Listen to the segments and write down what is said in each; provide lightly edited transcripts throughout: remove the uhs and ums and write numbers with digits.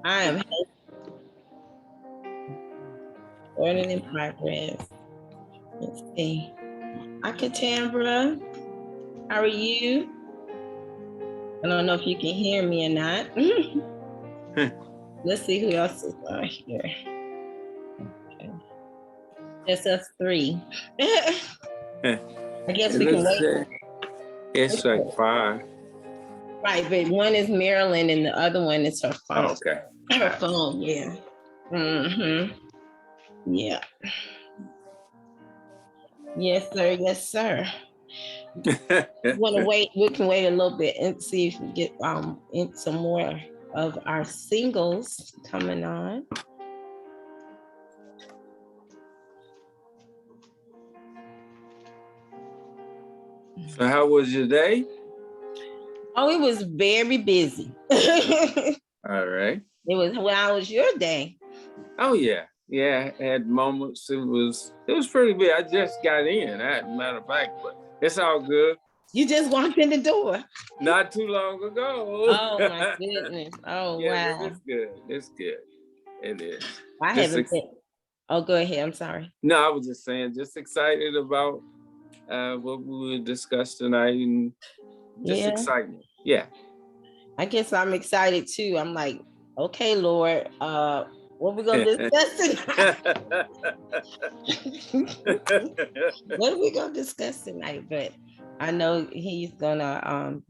I am recording in progress. Let's see. Hi, Katambra. How are you? I don't know if you can hear me or not. Let's see who else is on here. Okay. Just us three. I guess we can wait. It's like 5. Right, but one is Marilyn and the other one is her phone. Oh, okay. Her phone, yeah. Mm-hmm. Yeah. Yes, sir. Yes, sir. Want to wait? We can wait a little bit and see if we get in some more of our singles coming on. So how was your day? Oh, it was very busy. All right. It was. How was your day? Oh yeah, I had moments. It was pretty big. I just got in, matter of fact, but it's all good. You just walked in the door. Not too long ago. Oh my goodness. Oh yeah, wow. It's good. It's good. It is. I haven't been. Oh, go ahead. I'm sorry. No, I was just saying, just excited about what we would discuss tonight, and just excitement. Yeah. I guess I'm excited too. I'm like, okay, Lord, what we gonna discuss tonight? What are we gonna discuss tonight? But I know He's gonna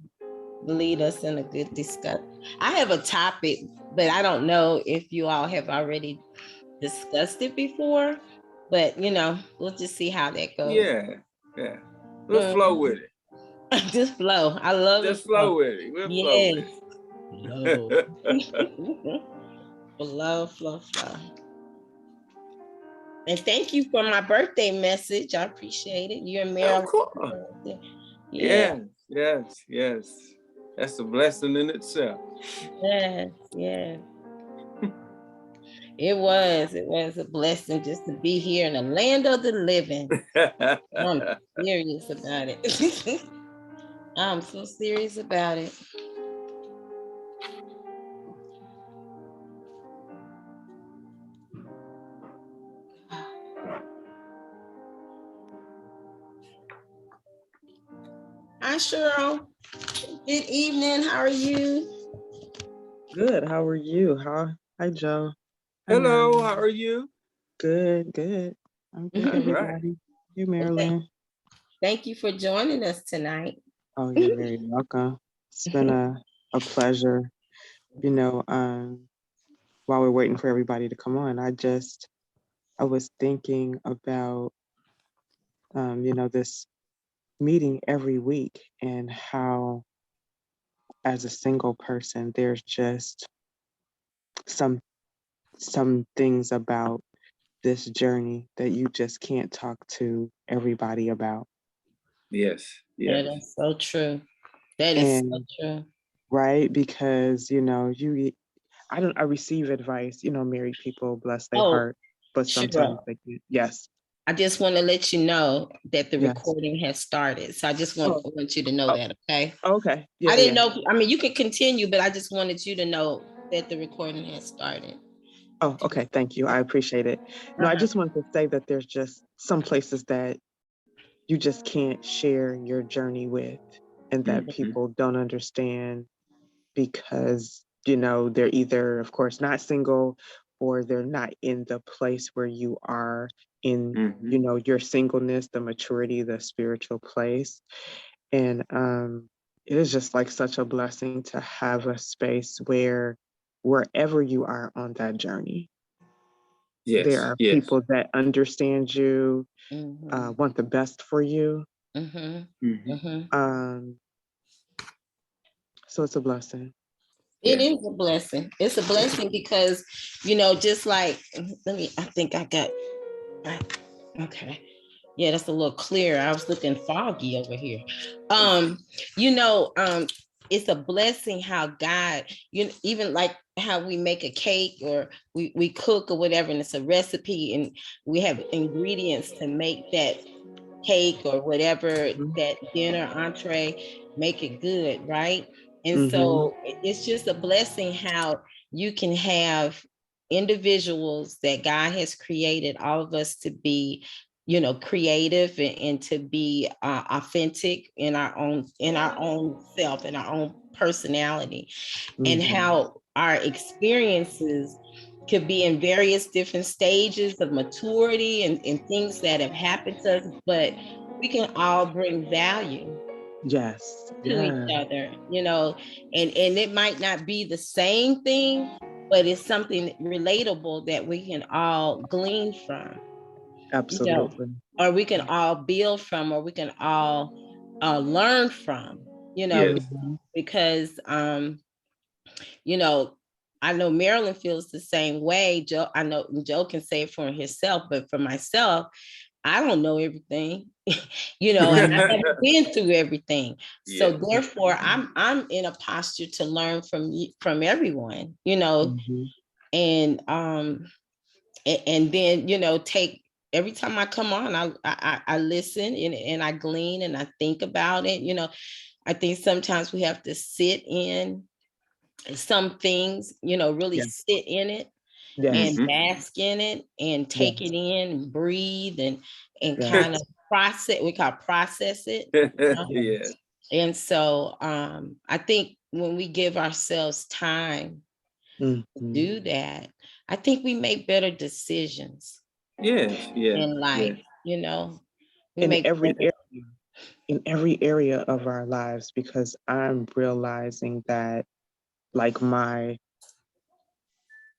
lead us in a good discussion. I have a topic, but I don't know if you all have already discussed it before. But we'll just see how that goes. Yeah. We'll flow with it. Just flow. I love just flow with it. We'll flow with it. Flow. And thank you for my birthday message. I appreciate it. You're in Maryland. Yes. That's a blessing in itself. Yes. It was a blessing just to be here in the land of the living. I'm serious about it. I'm so serious about it. Hi, Cheryl. Good evening. How are you? Good. How are you? Hi, Joe. Hello. How are you? Good. I'm good, everybody. Hey, Marilyn. Thank you for joining us tonight. Oh, you're very welcome. It's been a pleasure. While we're waiting for everybody to come on, I was thinking about, this meeting every week and how, as a single person, there's just some things about this journey that you just can't talk to everybody about. Yes. Yeah, that's so true. That is so true. Right? Because, I receive advice, married people, bless their heart, but sometimes they can't. Yes. I just want to let you know that the recording has started. So I just want you to know that, okay? Okay. Yeah, I didn't know. I mean, you can continue, but I just wanted you to know that the recording has started. Oh, okay. Thank you. I appreciate it. No, I just wanted to say that there's just some places that you just can't share your journey with, and that people don't understand because, they're either, of course, not single, or they're not in the place where you are in, your singleness, the maturity, the spiritual place. And it is just like such a blessing to have a space where wherever you are on that journey, there are people that understand you, want the best for you. So it's a blessing. It is a blessing. It's a blessing because, just like, I think I got, okay. Yeah, that's a little clearer. I was looking foggy over here. It's a blessing how God, even like how we make a cake or we cook or whatever, and it's a recipe and we have ingredients to make that cake or whatever, that dinner, entree, make it good, right? And so it's just a blessing how you can have individuals that God has created all of us to be, creative and to be authentic in our own self, in our own personality, and how our experiences could be in various different stages of maturity and things that have happened to us, but we can all bring value to each other, and it might not be the same thing, but it's something relatable that we can all glean from. Absolutely. Or we can all build from, or we can all learn from, Yes. because I know Marilyn feels the same way. Joe, I know Joe can say it for himself, but for myself, I don't know everything, and I haven't been through everything. So therefore, I'm in a posture to learn from everyone, and then take, every time I come on, I listen and I glean and I think about it. I think sometimes we have to sit in some things, really sit in it and bask in it and take it in and breathe and kind of process. We call process it. Yes. And so I think when we give ourselves time to do that, I think we make better decisions. Yes. Yeah. In life, we In make every better. area, in every area of our lives, because I'm realizing that, like, my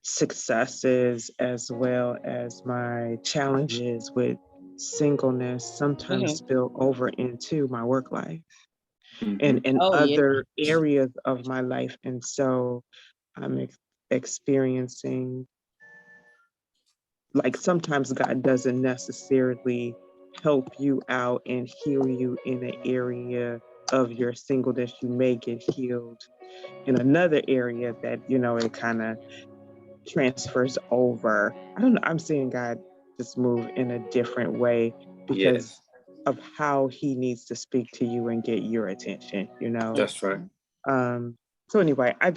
successes as well as my challenges with singleness sometimes spill over into my work life and Oh yeah. other areas of my life. And so I'm experiencing, like, sometimes God doesn't necessarily help you out and heal you in an area of your singleness. You may get healed in another area that, it kind of transfers over. I don't know. I'm seeing God just move in a different way because of how he needs to speak to you and get your attention, That's right. So anyway, I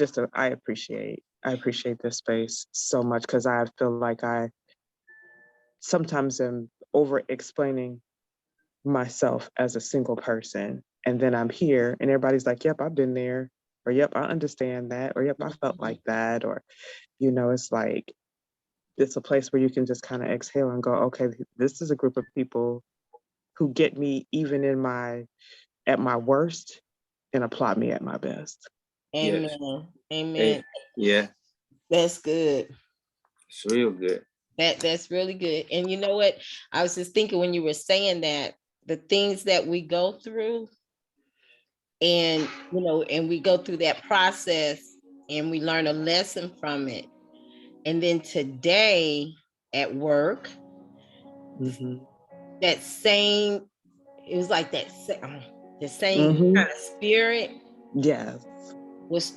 appreciate this space so much, because I feel like I sometimes am over explaining myself as a single person. And then I'm here and everybody's like, yep, I've been there, or yep, I understand that, or yep, I felt like that, or, it's like, it's a place where you can just kind of exhale and go, okay, this is a group of people who get me even at my worst and applaud me at my best. Amen. Yes. Amen. Yeah. That's good. It's real good. That's really good. And you know what? I was just thinking when you were saying that, the things that we go through, and and we go through that process and we learn a lesson from it. And then today at work, that same, it was like that the same kind of spirit was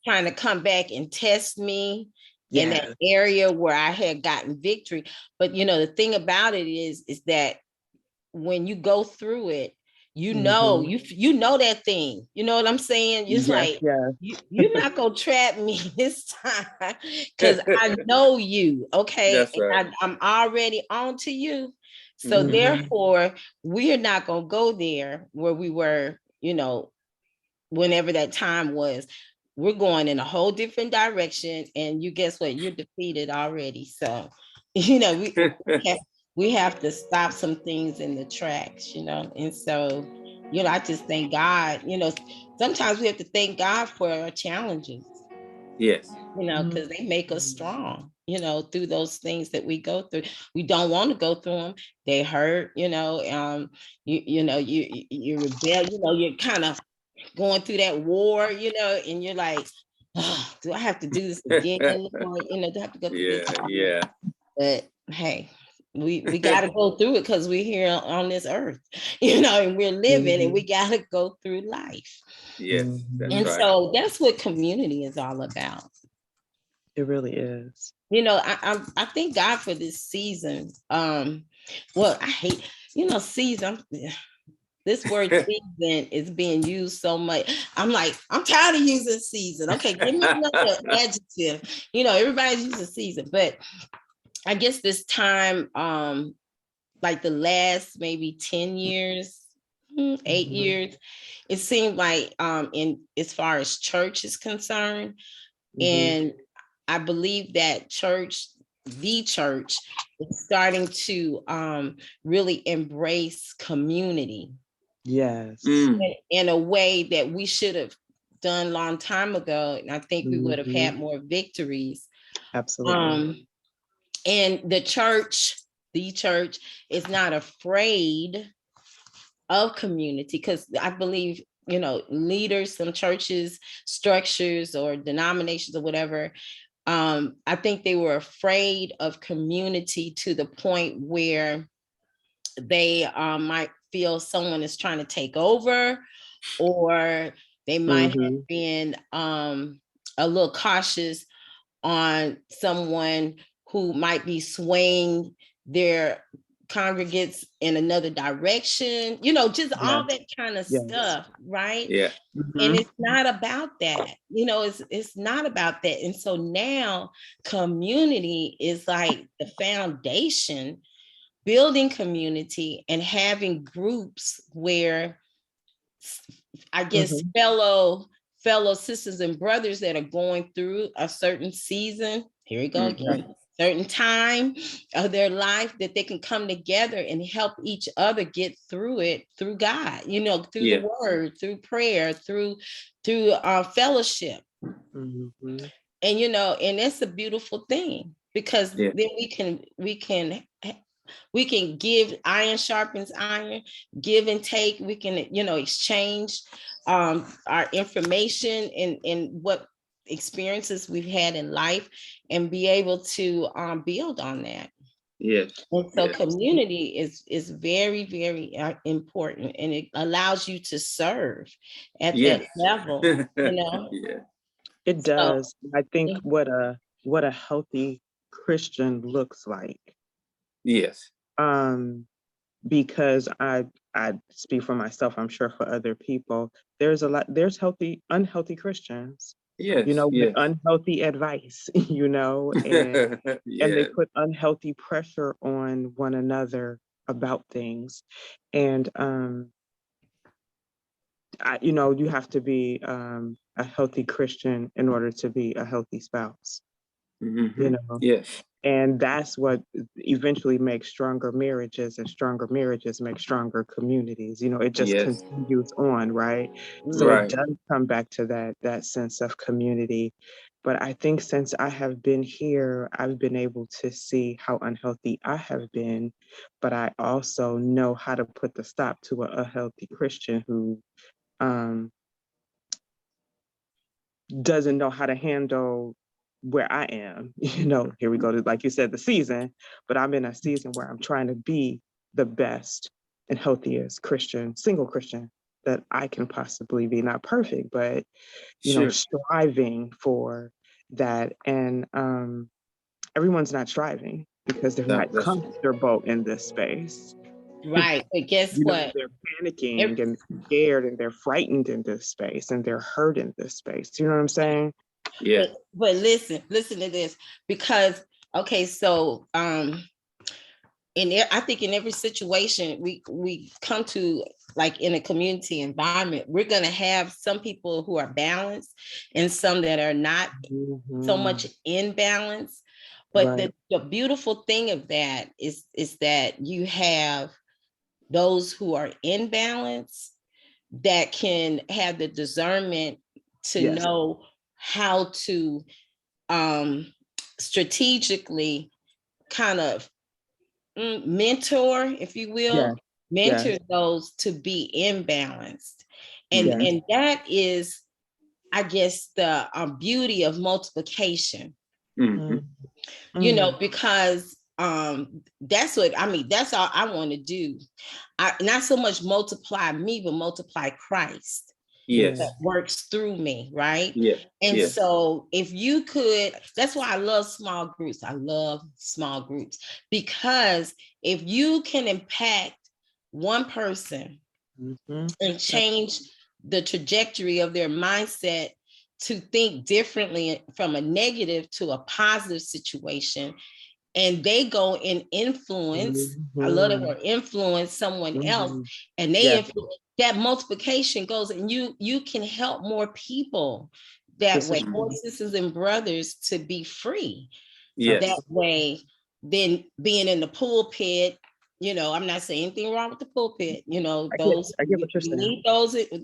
trying to come back and test me in that area where I had gotten victory. But the thing about it is that when you go through it, you know that thing. You know what I'm saying? It's like you're not gonna trap me this time because I know you, okay? That's right. And I'm already on to you. So therefore, we're not gonna go there where we were, whenever that time was. We're going in a whole different direction, and you guess what? You're defeated already. So, we have to stop some things in the tracks, and so, I just thank God. Sometimes we have to thank God for our challenges. Yes. Because they make us strong, through those things that we go through. We don't want to go through them. They hurt, you rebel, you're kind of going through that war, and you're like, oh, do I have to do this again? Or, do I have to go through this? Yeah. But hey, we got to go through it because we're here on this earth, and we're living, and we got to go through life. Yes, that's and right. so that's what community is all about. It really is. I thank God for this season. Well, I hate, season. This word season is being used so much. I'm like, I'm tired of using season. Okay, give me another adjective. You know, everybody's using season, but I guess this time, like the last maybe 10 years, 8 years, it seemed like in as far as church is concerned, and I believe that the church is starting to really embrace community. Yes. In a way that we should have done a long time ago. And I think we would have had more victories. Absolutely. And the church is not afraid of community, because I believe, you know, leaders, some churches, structures or denominations or whatever, I think they were afraid of community to the point where they might feel someone is trying to take over, or they might have been a little cautious on someone who might be swaying their congregates in another direction, you know, just all that kind of stuff, right? Yeah. And it's not about that, you know, it's not about that. And so now community is like the foundation, building community and having groups where I guess fellow sisters and brothers that are going through a certain season, here we go again, certain time of their life, that they can come together and help each other get through it, through God, you know, through the word, through prayer, through fellowship. And you know, and that's a beautiful thing, because then we can give, iron sharpens iron, give and take. We can, you know, exchange our information and what experiences we've had in life, and be able to build on that. Yes. And so community is very, very important, and it allows you to serve at that level, you know. It does. I think what a healthy Christian looks like. Yes. Because I speak for myself, I'm sure for other people, there's unhealthy Christians. Yes. You know, with unhealthy advice, you know, and they put unhealthy pressure on one another about things. And you know, you have to be a healthy Christian in order to be a healthy spouse. You know, and that's what eventually makes stronger marriages, and stronger marriages make stronger communities. You know, it just continues on, right? So it does come back to that sense of community. But I think since I have been here, I've been able to see how unhealthy I have been, but I also know how to put the stop to a healthy Christian who doesn't know how to handle where I am. You know, here we go to, like you said, the season, but I'm in a season where I'm trying to be the best and healthiest single Christian that I can possibly be. Not perfect, but, you know, striving for that. And everyone's not striving because they're not comfortable in this space. Right. But guess what? They're panicking and scared, and they're frightened in this space, and they're hurt in this space. You know what I'm saying? Yeah. But listen to this, because okay, so I think in every situation we come to, like in a community environment, we're going to have some people who are balanced and some that are not so much in balance. But the beautiful thing of that is that you have those who are in balance that can have the discernment to know how to strategically kind of mentor, if you will, mentor those to be imbalanced. And that is, I guess, the beauty of multiplication. You know, because that's what I mean, that's all I want to do. Not so much multiply me, but multiply Christ. That works through me, right? And so if you could, that's why I love small groups. I love small groups, because if you can impact one person and change the trajectory of their mindset to think differently from a negative to a positive situation. And they go and influence, I love the word influence, someone else, and they that multiplication goes, and you can help more people that way, more sisters and brothers to be free that way than being in the pulpit. You know, I'm not saying anything wrong with the pulpit. You know, I get what you're saying. need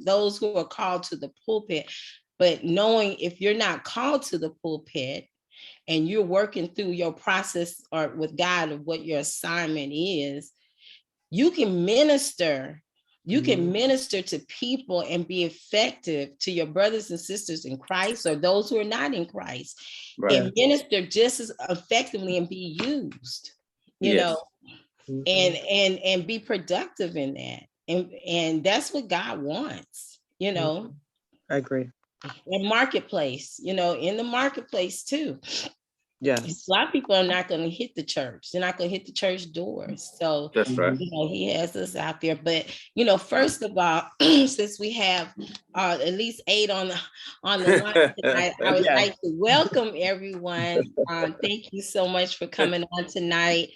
those who are called to the pulpit, but knowing if you're not called to the pulpit and you're working through your process or with God of what your assignment is, you can minister. You can minister to people and be effective to your brothers and sisters in Christ or those who are not in Christ, and minister just as effectively and be used, you know, and be productive in that. And that's what God wants, you know. I agree. And marketplace, you know, in the marketplace too. Yes. A lot of people are not going to hit the church. They're not going to hit the church doors. So that's right. You know, he has us out there. But you know, first of all, since we have at least 8 on the line tonight, I would like to welcome everyone. Thank you so much for coming on tonight.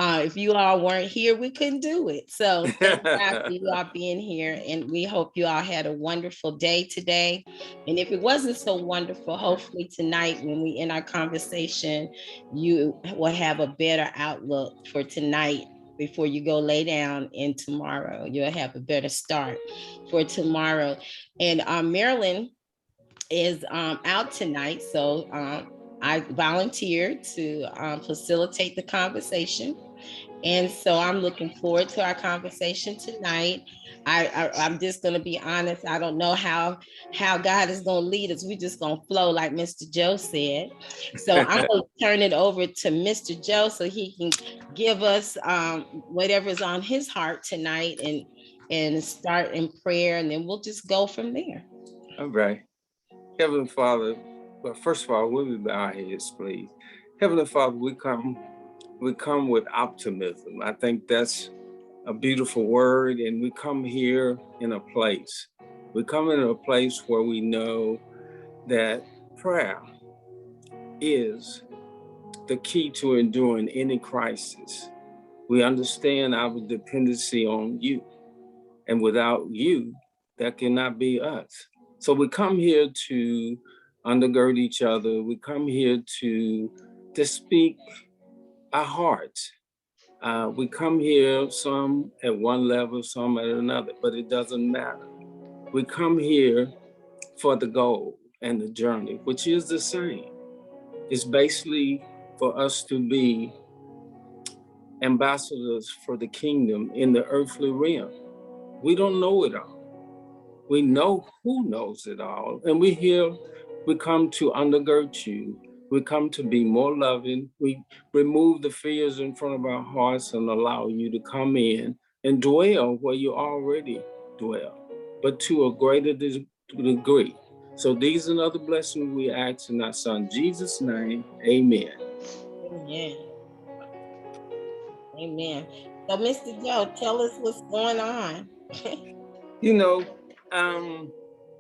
If you all weren't here, we couldn't do it. So thank God for you all being here, and we hope you all had a wonderful day today. And if it wasn't so wonderful, hopefully tonight when we end our conversation, you will have a better outlook for tonight before you go lay down, and tomorrow you'll have a better start for tomorrow. And Marilyn is out tonight, so I volunteered to facilitate the conversation. And so I'm looking forward to our conversation tonight. I'm just going to be honest. I don't know how God is going to lead us. We're just going to flow like Mr. Joe said. So I'm going to turn it over to Mr. Joe so he can give us whatever is on his heart tonight, and start in prayer, and then we'll just go from there. All right. Heavenly Father, well, first of all, we'll bow our heads, please. Heavenly Father, we come with optimism. I think that's a beautiful word. And we come here in a place. We come in a place where we know that prayer is the key to enduring any crisis. We understand our dependency on you. And without you, that cannot be us. So we come here to undergird each other. We come here to speak our hearts. We come here, some at one level, some at another, but it doesn't matter. We come here for the goal and the journey, which is the same. It's basically for us to be ambassadors for the kingdom in the earthly realm. We don't know it all. We know who knows it all. And we come to undergird you. We come to be more loving. We remove the fears in front of our hearts and allow you to come in and dwell where you already dwell, but to a greater degree. So these and other blessings we ask in our Son Jesus' name, amen. Amen. Amen. So Mr. Joe, tell us what's going on. You know,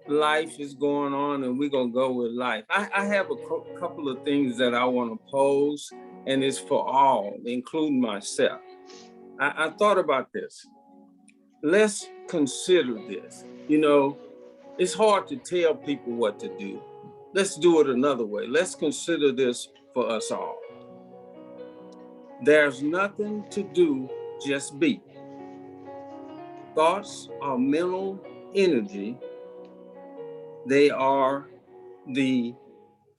life is going on, and we're going to go with life. I have a couple of things that I want to pose, and it's for all, including myself. I thought about this. Let's consider this. You know, it's hard to tell people what to do. Let's do it another way. Let's consider this for us all. There's nothing to do, just be. Thoughts are mental energy. They are the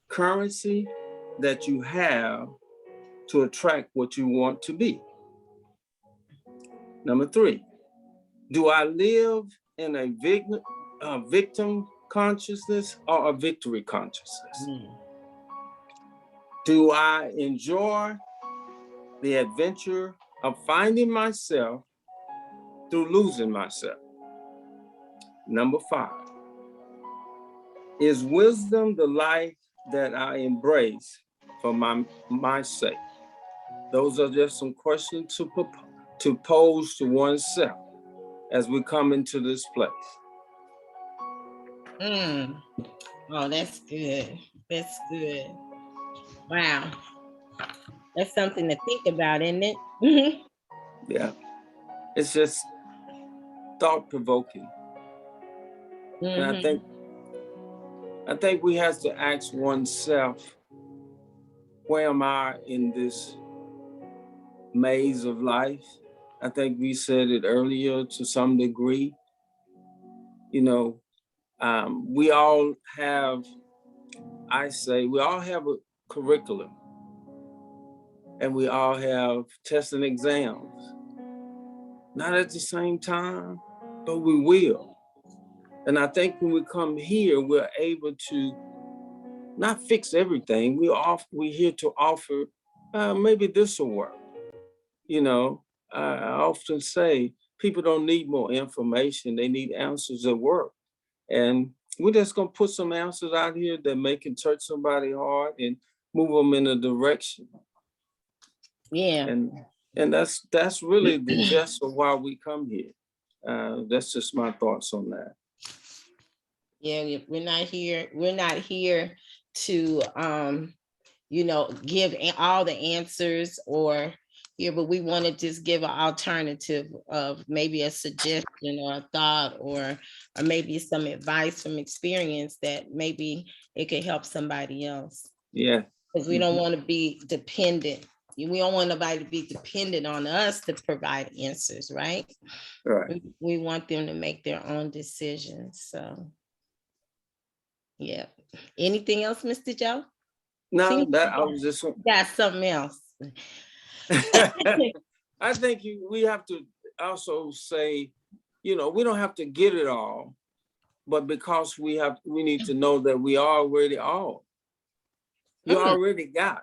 currency that you have to attract what you want to be. Number 3, do I live in a victim consciousness or a victory consciousness? Do I enjoy the adventure of finding myself through losing myself? Number 5, is wisdom the life that I embrace for my sake? Those are just some questions to pose to oneself. as we come into this place. Oh, that's good. That's good. Wow. That's something to think about, isn't it? Yeah. It's just thought-provoking. And I think we have to ask oneself, where am I in this maze of life? I think we said it earlier to some degree. You know, we all have, we all have a curriculum, and we all have tests and exams. Not at the same time, but we will. And I think when we come here, we're able to not fix everything. We're here to offer, maybe this will work. You know, I often say people don't need more information, they need answers that work. And we're just gonna put some answers out here that may can touch somebody's heart and move them in a direction. Yeah. And that's really the gist of why we come here. That's just my thoughts on that. Yeah, we're not here. We're not here to give all the answers or here, but we want to just give an alternative of maybe a suggestion or a thought or maybe some advice from experience that maybe it could help somebody else. Yeah. Because we don't want to be dependent. We don't want nobody to be dependent on us to provide answers, right? Right. We want them to make their own decisions. So, yeah. Anything else, Mr. Joe? No, that I was just. Got something else. I think we have to also say, we don't have to get it all, but because we need to know that we are already all. You already got.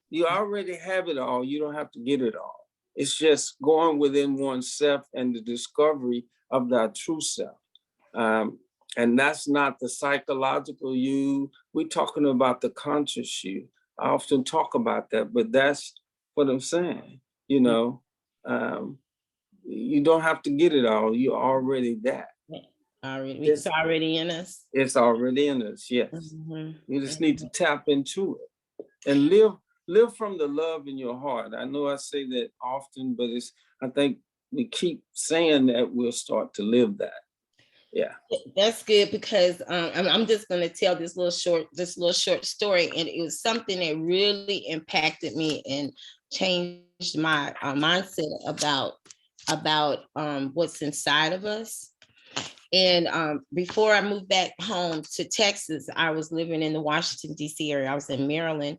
You already have it all. You don't have to get it all. It's just going within oneself and the discovery of that true self. And that's not the psychological you. We're talking about the conscious you. I often talk about that, but that's what I'm saying. You don't have to get it all. You're already that. It's already in us. It's already in us, yes. You just need to tap into it and live from the love in your heart. I know I say that often, but I think we keep saying that we'll start to live that. Yeah, that's good because I'm just going to tell this little short story, and it was something that really impacted me and changed my mindset about what's inside of us. And before I moved back home to Texas, I was living in the Washington, D.C. area. I was in Maryland,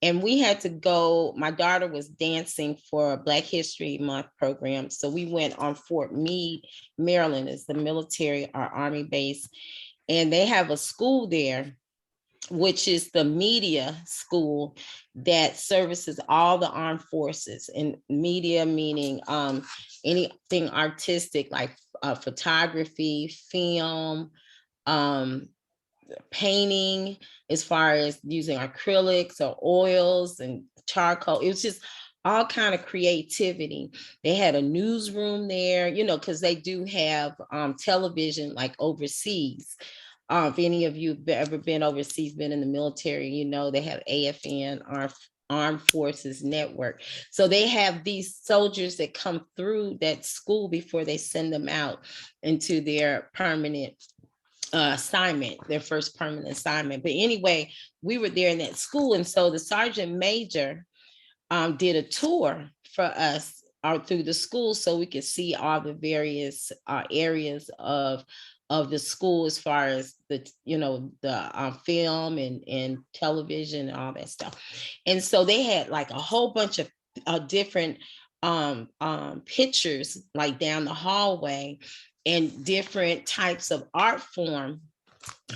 and we had to go. My daughter was dancing for a Black History Month program. So we went on Fort Meade, Maryland, is the military or Army base. And they have a school there, which is the media school that services all the armed forces. And media meaning anything artistic like photography, film, painting, as far as using acrylics or oils and charcoal. It was just all kind of creativity. They had a newsroom there, because they do have television like overseas. If any of you have ever been overseas, been in the military, they have AFN, Armed Forces Network. So they have these soldiers that come through that school before they send them out into their permanent assignment, their first permanent assignment. But anyway, we were there in that school. And so the sergeant major did a tour for us through the school so we could see all the various areas of the school as far as the film and television and all that stuff. And so they had like a whole bunch of different pictures like down the hallway and different types of art form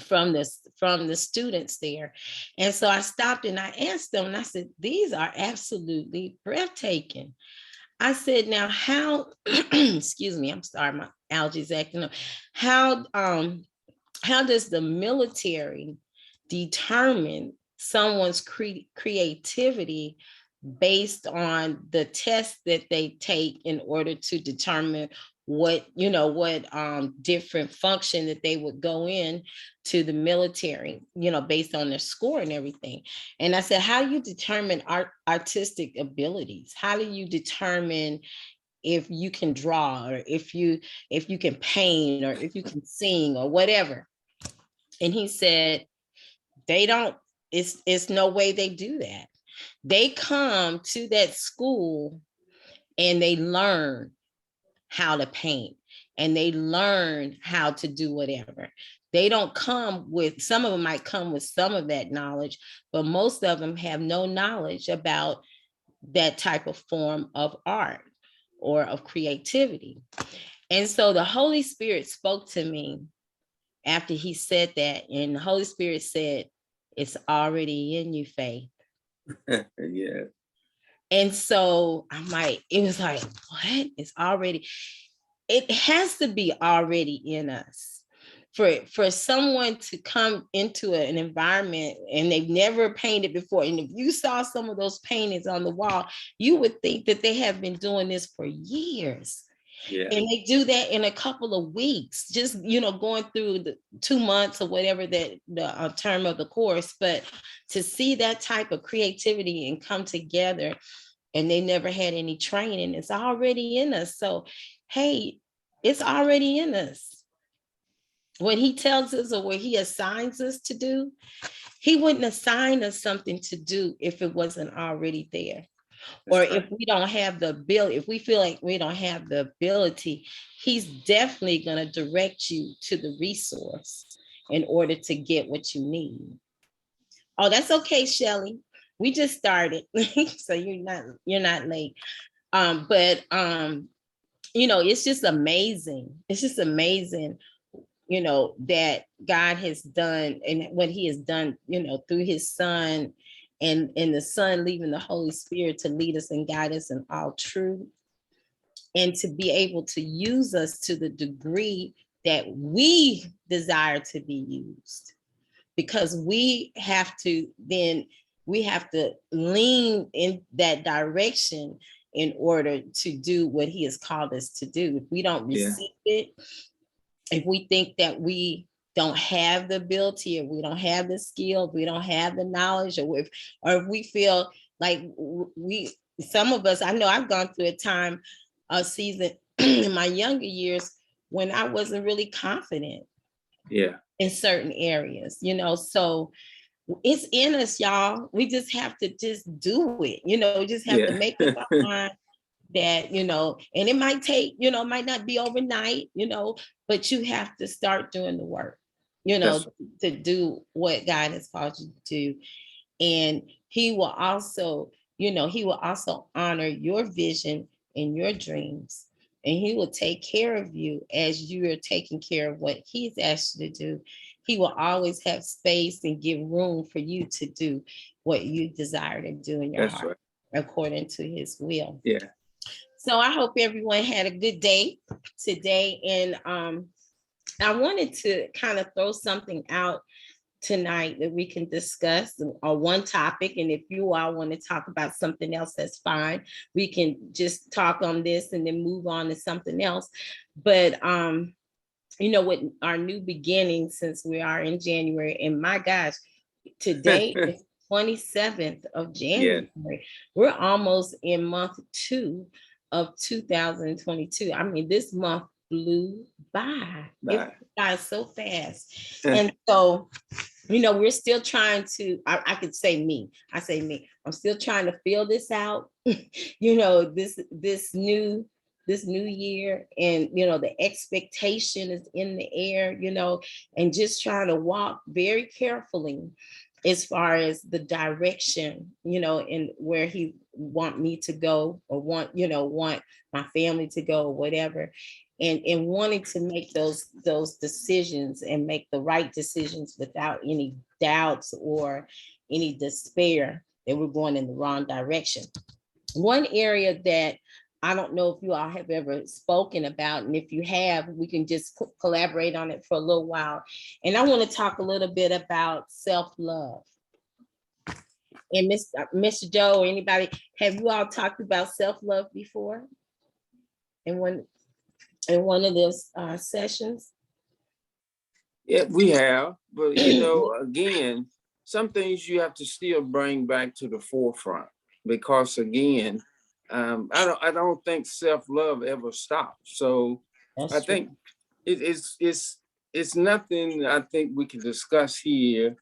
from the students there. And so I stopped and I asked them, and I said, these are absolutely breathtaking. I said, now how, excuse me, I'm sorry, my allergies acting up. How does the military determine someone's creativity based on the tests that they take in order to determine what different function that they would go in to the military, based on their score and everything. And I said, how do you determine artistic abilities? How do you determine if you can draw, or if you can paint, or if you can sing, or whatever? And he said, they don't, it's no way they do that. They come to that school and they learn how to paint, and they learn how to do whatever. They don't come with, some of them might come with some of that knowledge, but most of them have no knowledge about that type of form of art or of creativity. And so the Holy Spirit spoke to me after he said that, and the Holy Spirit said, it's already in you, Faith. Yeah. And so it was like, what? It's already, it has to be already in us. For someone to come into an environment and they've never painted before, and if you saw some of those paintings on the wall, you would think that they have been doing this for years. Yeah. And they do that in a couple of weeks, just, going through the 2 months or whatever that the term of the course. But to see that type of creativity and come together, and they never had any training, it's already in us. So, hey, it's already in us. What he tells us, or what he assigns us to do, he wouldn't assign us something to do if it wasn't already there. Or if we don't have the ability, if we feel like we don't have the ability, he's definitely going to direct you to the resource in order to get what you need. Oh, that's okay, Shelly. We just started. So you're not late. But it's just amazing. It's just amazing, that God has done, and what he has done, through his son, and the son leaving the Holy Spirit to lead us and guide us in all truth, and to be able to use us to the degree that we desire to be used, because we have to lean in that direction in order to do what he has called us to do. If we don't receive it, if we think that we don't have the ability, or we don't have the skill, if we don't have the knowledge, or if we feel like some of us, I know I've gone through a season in my younger years when I wasn't really confident in certain areas, so it's in us, y'all. We just have to just do it, just have to make up our mind that, and it might take, it might not be overnight, but you have to start doing the work, to do what God has called you to do. And he will also honor your vision and your dreams. And he will take care of you as you are taking care of what he's asked you to do. He will always have space and give room for you to do what you desire to do in your heart, according to his will. Yeah. So I hope everyone had a good day today. And I wanted to kind of throw something out tonight that we can discuss, or one topic. And if you all want to talk about something else, that's fine. We can just talk on this and then move on to something else. But with our new beginning, since we are in January, and my gosh, today is 27th of January. We're almost in month 2 of 2022. I mean, this month flew by. It flew by so fast. And so, we're still trying to, I could say me, I'm still trying to feel this out, this new year, and the expectation is in the air, and just trying to walk very carefully as far as the direction, and where he want me to go, or want my family to go, or whatever. And wanting to make those decisions and make the right decisions without any doubts or any despair that we're going in the wrong direction. One area that I don't know if you all have ever spoken about, and if you have, we can just collaborate on it for a little while. And I want to talk a little bit about self-love. And Mr. Joe, or anybody, have you all talked about self-love before? And when in one of those sessions? Yeah, we have, but you know, again, some things you have to still bring back to the forefront because again, I don't think self-love ever stops. So That's I true. think it's nothing I think we can discuss here.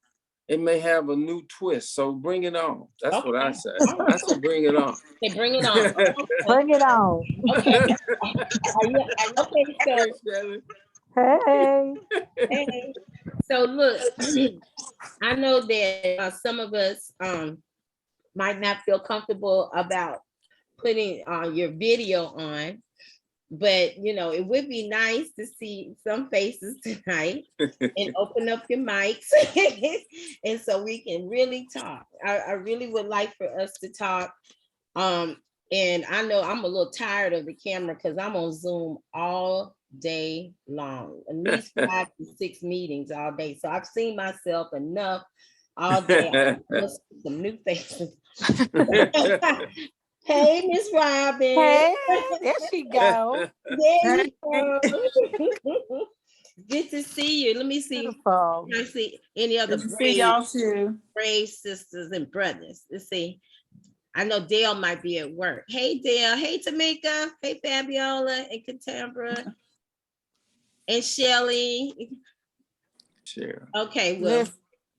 It may have a new twist. So bring it on. That's what I say. I say bring it on. Okay, bring it on. Okay. Bring it on. Okay. Okay, so Hey, Shelly. Hey. hey. So look, I know that some of us might not feel comfortable about putting your video on, but you know, it would be nice to see some faces tonight and open up your mics and so we can really talk. I really would like for us to talk. And I know I'm a little tired of the camera because I'm on Zoom all day long, at least 5 to 6 meetings all day. So I've seen myself enough all day. Let's see some new faces. Hey, Miss Robin. Hey, there she go. There you go. Good to see you. Let me see. Beautiful. Can I see any other See y'all too. brave sisters and brothers? Let's see. I know Dale might be at work. Hey, Dale. Hey, Tamika. Hey, Fabiola and Catambra and Shelly. Sure. Okay, well. Listen,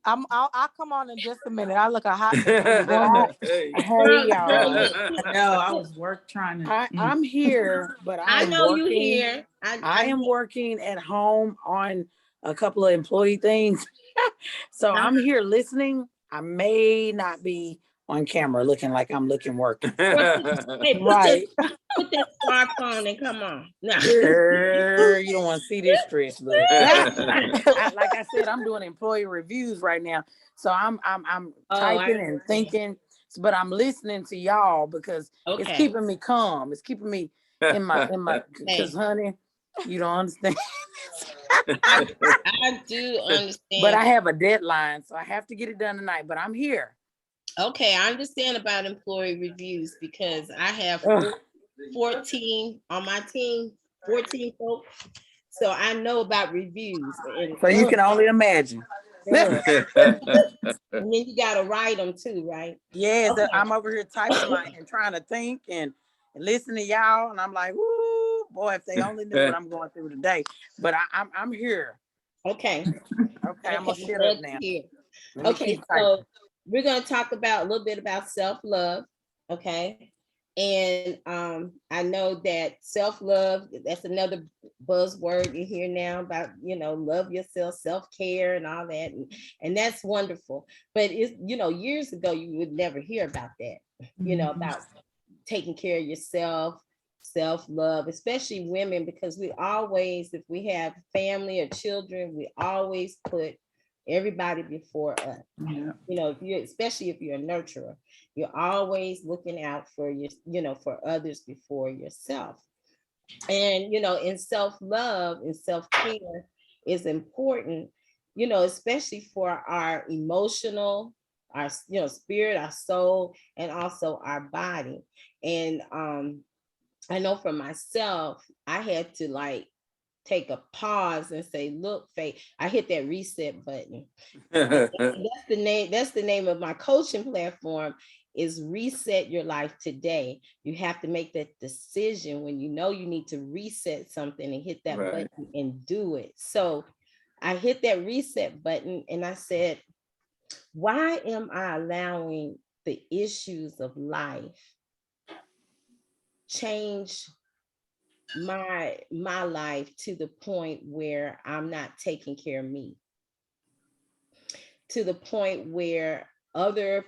I'll come on in just a minute. I look a hot mess. Hey. Hey y'all. Look, No, I was trying to. I'm here, but I I'm know you working. here. I am working at home on a couple of employee things. So I'm here listening. I may not be on camera looking like I'm working. Hey, Right. put that smartphone and come on. No. You don't want to see this stress, but like I said, I'm doing employee reviews right now. So I'm typing and thinking, but I'm listening to y'all because it's keeping me calm. It's keeping me in my because honey, you don't understand. I do understand. But I have a deadline, so I have to get it done tonight. But I'm here. Okay, I understand about employee reviews because I have 14 on my team, 14 folks. So I know about reviews. So you can only imagine. And then you gotta write them too, right? Yes, okay. I'm over here typing and trying to think and listen to y'all, and I'm like, "Ooh, boy, if they only knew what I'm going through today." But I'm here. Okay. Okay, I'm gonna shut up now. Okay, so we're gonna talk about a little bit about self-love. Okay. And I know that self-love, that's another buzzword you hear now about, you know, love yourself, self-care and all that. And that's wonderful. But it's, you know, years ago, you would never hear about that, you know, about taking care of yourself, self-love, especially women, because we always, if we have family or children, we always put everybody before us. Yeah. You know, if you're, especially if you're a nurturer, you're always looking out for your, you know, for others before yourself. And, you know, in self-love and self-care is important, you know, especially for our emotional, our, you know, spirit, our soul, and also our body. And I know for myself, I had to like take a pause and say, look, Faith, I hit that reset button. That's the name of my coaching platform, is Reset Your Life Today. You have to make that decision when you know you need to reset something and hit that button and do it. So I hit that reset button and I said, why am I allowing the issues of life change my life to the point where I'm not taking care of me, to the point where other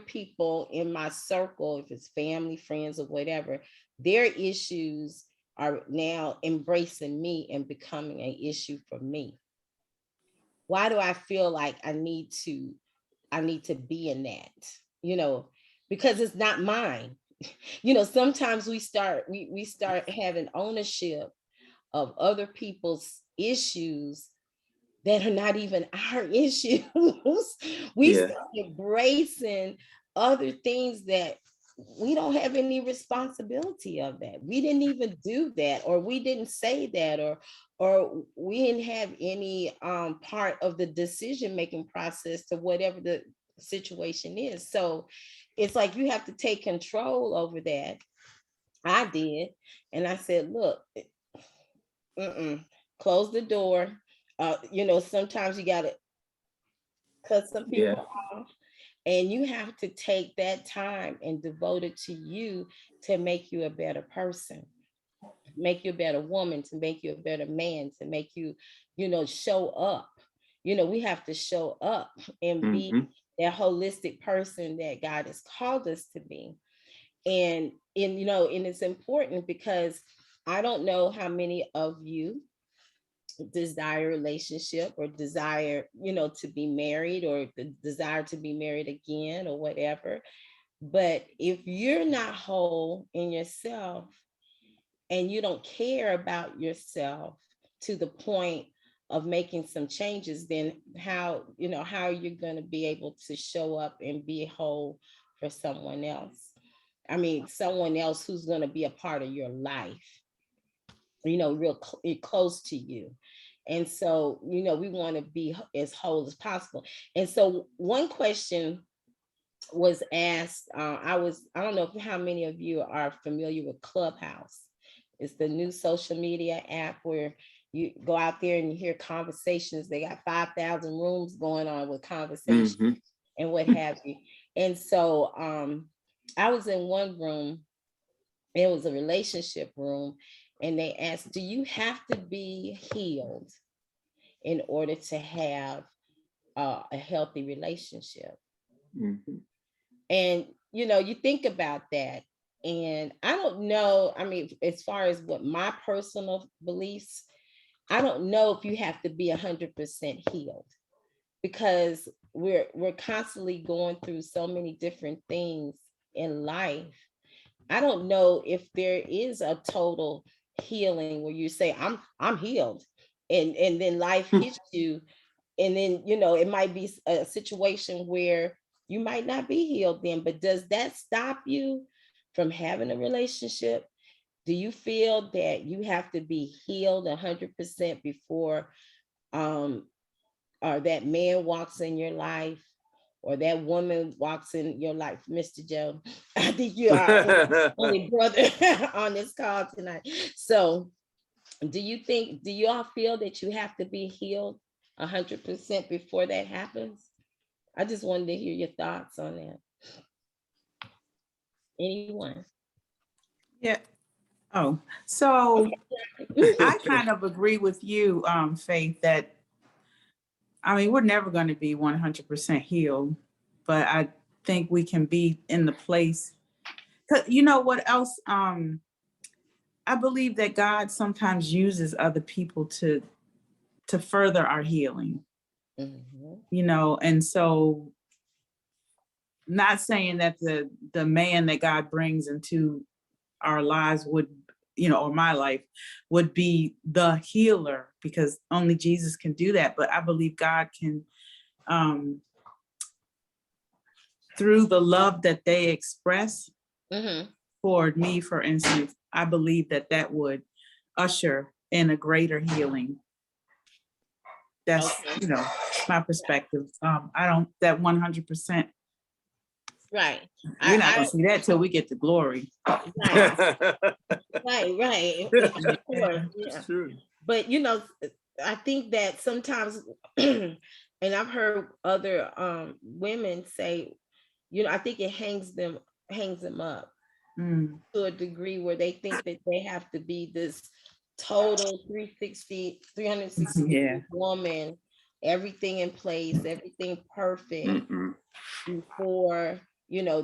people in my circle, if it's family, friends, or whatever, their issues are now embracing me and becoming an issue for me? Why do I feel like I need to be in that, you know, because it's not mine. You know, sometimes we start having ownership of other people's issues that are not even our issues. We start embracing other things that we don't have any responsibility of that. We didn't even do that, or we didn't say that, or we didn't have any part of the decision-making process to whatever the situation is. So it's like you have to take control over that. I did. And I said, look, close the door. Sometimes you got to cut some people off. And you have to take that time and devote it to you to make you a better person, make you a better woman, to make you a better man, to make you, show up. We have to show up and be that holistic person that God has called us to be. And it's important because I don't know how many of you desire relationship or desire, to be married, or the desire to be married again or whatever. But if you're not whole in yourself and you don't care about yourself to the point of making some changes, then how are you going to be able to show up and be whole for someone else? I mean, someone else who's going to be a part of your life, real close to you. And so, we want to be as whole as possible. And so one question was asked, I don't know how many of you are familiar with Clubhouse. It's the new social media app where you go out there and you hear conversations. They got 5,000 rooms going on with conversations and what have you. And so I was in one room, it was a relationship room, and they asked, do you have to be healed in order to have a healthy relationship? And, you think about that. And I don't know, I mean, as far as what my personal beliefs, I don't know if you have to be 100% healed, because we're constantly going through so many different things in life. I don't know if there is a total healing where you say, I'm healed, and then life hits you, and then it might be a situation where you might not be healed then. But does that stop you from having a relationship? Do you feel that you have to be healed 100% before or that man walks in your life, or that woman walks in your life? Mr. Joe, I think you are only brother on this call tonight. So do you all feel that you have to be healed 100% before that happens? I just wanted to hear your thoughts on that. Anyone? Yeah. Oh, so I kind of agree with you, Faith, that I mean, we're never going to be 100% healed, but I think we can be in the place. 'Cause you know what else? I believe that God sometimes uses other people to further our healing. And so, not saying that the man that God brings into our lives would, or my life would be the healer, because only Jesus can do that. But I believe God can, through the love that they express toward me, for instance, I believe that would usher in a greater healing. That's, my perspective. I don't, that 100%. Right. We're not going to see that till we get to glory. Right. Right. It's true. But I think that sometimes, and I've heard other women say, I think it hangs them up to a degree where they think that they have to be this total 360 woman, everything in place, everything perfect before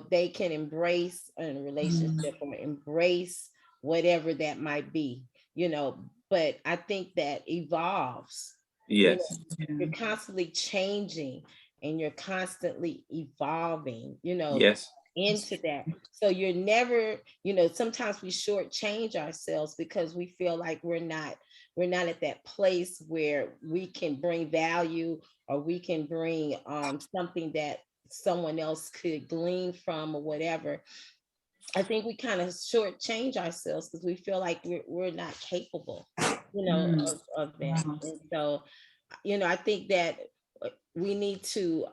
they can embrace a relationship or embrace whatever that might be. But I think that evolves. Yes. You're constantly changing and you're constantly evolving, yes, into that. So you're never, sometimes we shortchange ourselves because we feel like we're not at that place where we can bring value, or we can bring something that someone else could glean from or whatever. I think we kind of shortchange ourselves because we feel like we're not capable, of that. And so, I think that we need to,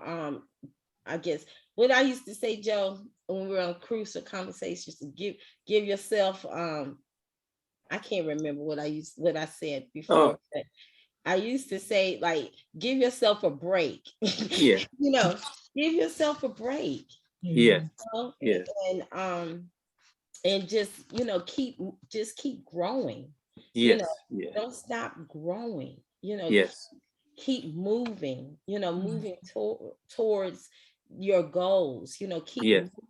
I guess, what I used to say, Joe, when we were on crucial conversations, to give yourself, I can't remember what I said before, but I used to say, like, give yourself a break. Yeah. Give yourself a break. Yeah. Yeah. And just, keep growing. Yes. Don't stop growing. Yes. Keep moving, moving towards your goals, keep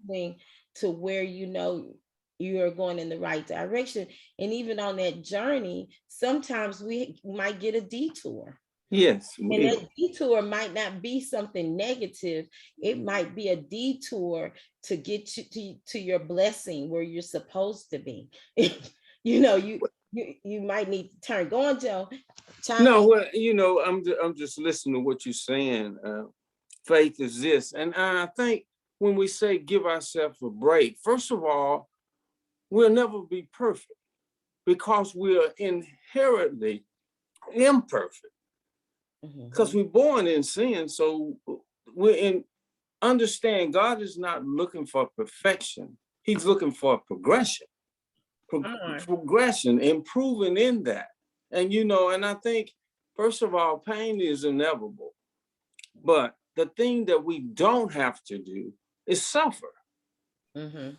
moving to where you are going in the right direction. And even on that journey, sometimes we might get a detour. Yes. And that detour might not be something negative. It might be a detour to get you to your blessing where you're supposed to be. You might need to turn. Go on, Joe. No, well, I'm just listening to what you're saying. Faith is this, and I think when we say give ourselves a break, first of all, we'll never be perfect because we are inherently imperfect. Because we're born in sin, so understand God is not looking for perfection. He's looking for progression. Progression, improving in that. And and I think, first of all, pain is inevitable. But the thing that we don't have to do is suffer. We're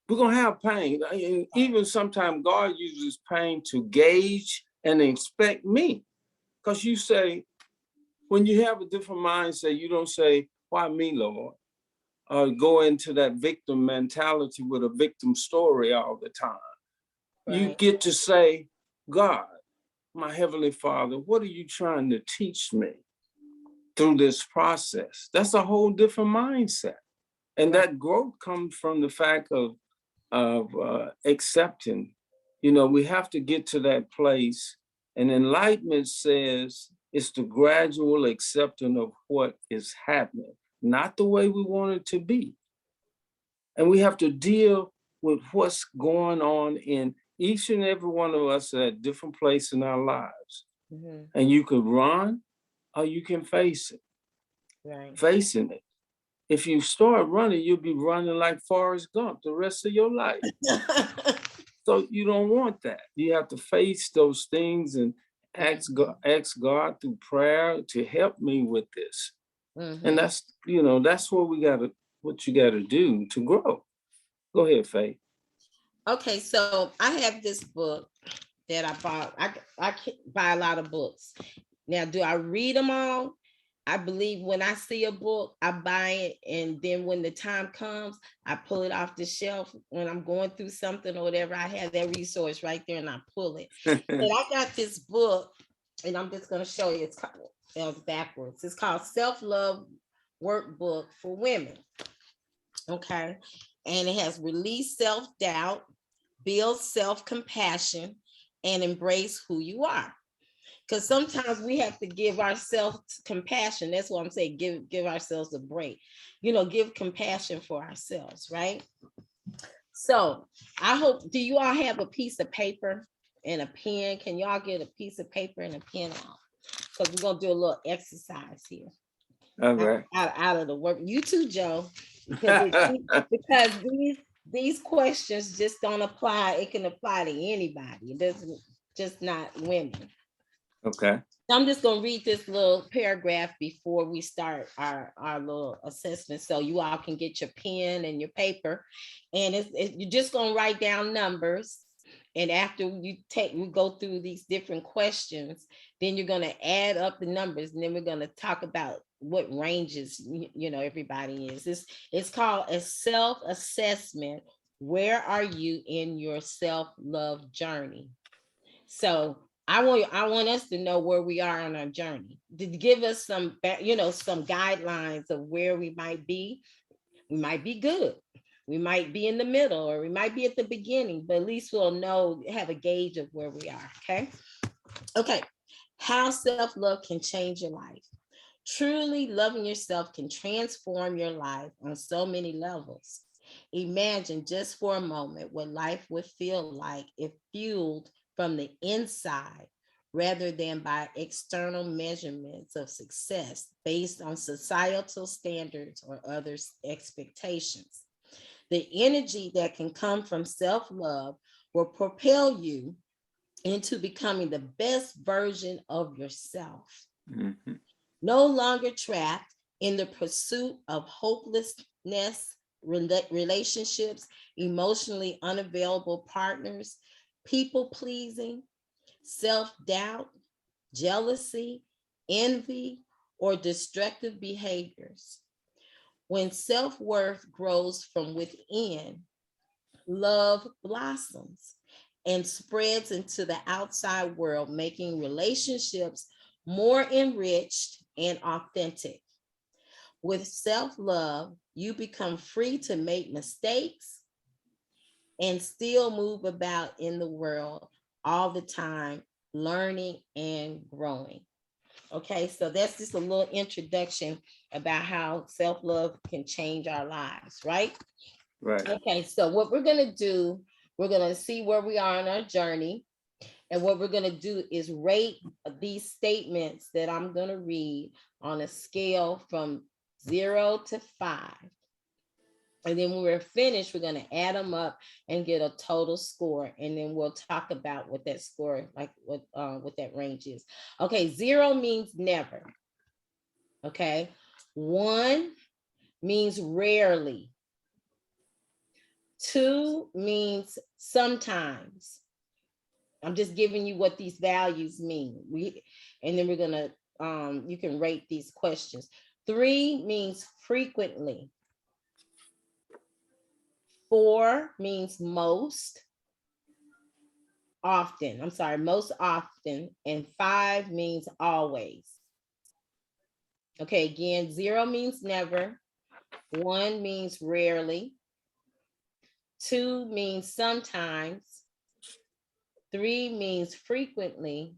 gonna have pain. And even sometimes God uses pain to gauge and inspect me. Because you say, when you have a different mindset, you don't say, why me, Lord? Or go into that victim mentality with a victim story all the time. Right. You get to say, God, my Heavenly Father, what are you trying to teach me through this process? That's a whole different mindset. And that growth comes from the fact of accepting. We have to get to that place. And enlightenment says it's the gradual acceptance of what is happening, not the way we want it to be. And we have to deal with what's going on in each and every one of us at a different place in our lives. And you can run or you can face it. Right. Facing it. If you start running, you'll be running like Forrest Gump the rest of your life. So you don't want that. You have to face those things and ask God through prayer to help me with this. And that's what you got to do to grow. Go ahead, Faye. Okay, so I have this book that I bought. I buy a lot of books. Now, do I read them all? I believe when I see a book, I buy it. And then when the time comes, I pull it off the shelf. When I'm going through something or whatever, I have that resource right there and I pull it. And I got this book, and I'm just going to show you. It's backwards. It's called Self-Love Workbook for Women. Okay. And it has release self-doubt, build self-compassion, and embrace who you are. Because sometimes we have to give ourselves compassion. That's what I'm saying. Give ourselves a break. Give compassion for ourselves, right? So I hope, do you all have a piece of paper and a pen? Can y'all get a piece of paper and a pen out? Because we're going to do a little exercise here. All right. Out of the work. You too, Joe. Because these questions just don't apply. It can apply to anybody. It doesn't, just not women. Okay. So I'm just gonna read this little paragraph before we start our little assessment, so you all can get your pen and your paper, and you're just gonna write down numbers. And after we go through these different questions, then you're gonna add up the numbers, and then we're gonna talk about what ranges everybody is. It's called a self-assessment. Where are you in your self-love journey? So I want us to know where we are on our journey, to give us some guidelines of where we might be. We might be good. We might be in the middle, or we might be at the beginning, but at least we'll have a gauge of where we are. Okay. How self-love can change your life. Truly loving yourself can transform your life on so many levels. Imagine just for a moment what life would feel like if fueled from the inside rather than by external measurements of success based on societal standards or others' expectations. The energy that can come from self-love will propel you into becoming the best version of yourself. Mm-hmm. No longer trapped in the pursuit of hopelessness, relationships, emotionally unavailable partners, people pleasing, self-doubt, jealousy, envy, or destructive behaviors. When self-worth grows from within, love blossoms and spreads into the outside world, making relationships more enriched and authentic. With self-love, you become free to make mistakes and still move about in the world all the time, learning and growing. Okay, so that's just a little introduction about how self-love can change our lives, right? Right. Okay, so what we're gonna do, we're gonna see where we are on our journey. And what we're gonna do is rate these statements that I'm gonna read on a scale from 0 to 5. And then when we're finished, we're gonna add them up and get a total score. And then we'll talk about what that score, like what that range is. Okay, 0 means never. Okay, 1 means rarely. 2 means sometimes. I'm just giving you what these values mean. And then we're gonna, you can rate these questions. 3 means frequently. 4 means most often. I'm sorry, most often. And 5 means always. Okay, again, 0 means never. 1 means rarely. 2 means sometimes. 3 means frequently.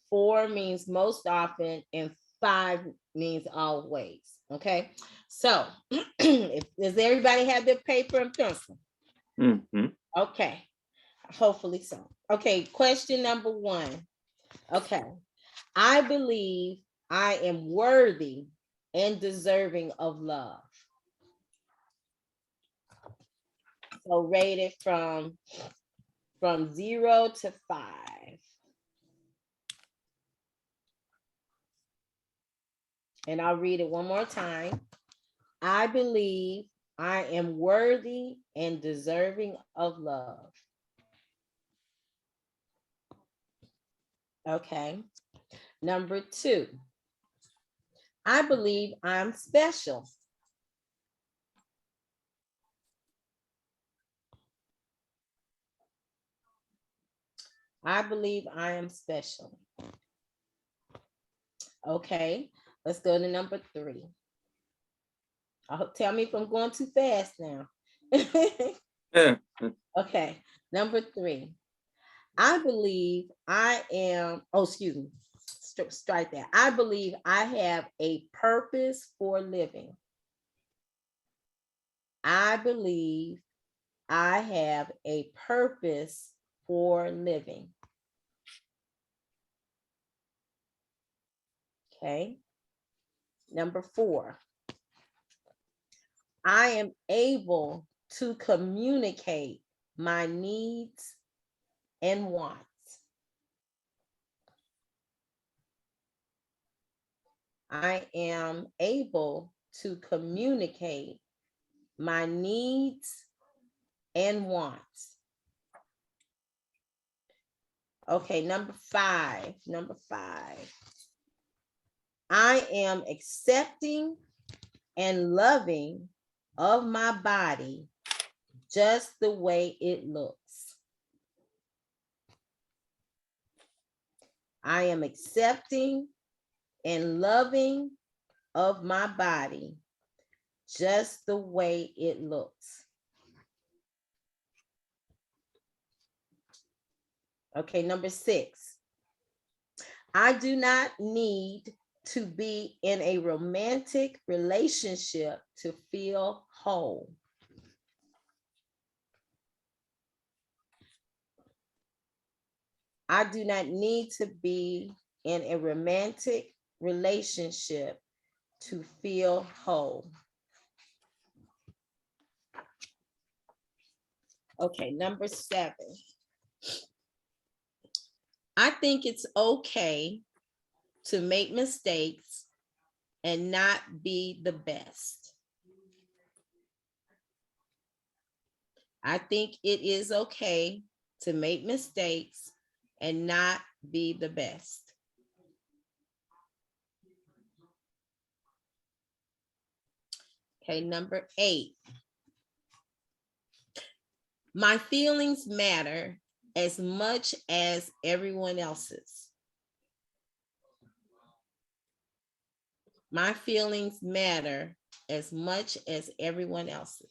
4 means most often. And 5 means always. Okay, so does everybody have their paper and pencil? Mm-hmm. Okay, hopefully so. Okay, question number 1. Okay, I believe I am worthy and deserving of love. So rate it from 0 to 5. And I'll read it one more time. I believe I am worthy and deserving of love. Okay. Number 2. I believe I'm special. I believe I am special. Okay, let's go to number 3. Tell me if I'm going too fast now. Okay, number 3. I believe I am, excuse me, strike that. I believe I have a purpose for living. I believe I have a purpose for living. Okay. Number 4. I am able to communicate my needs and wants. I am able to communicate my needs and wants. Okay, number 5. I am accepting and loving of my body just the way it looks. I am accepting and loving of my body just the way it looks. Okay, number 6. I do not need to be in a romantic relationship to feel whole. I do not need to be in a romantic relationship to feel whole. Okay, number 7. I think it's okay to make mistakes and not be the best. I think it is okay to make mistakes and not be the best. Okay, number 8. My feelings matter as much as everyone else's. My feelings matter as much as everyone else's.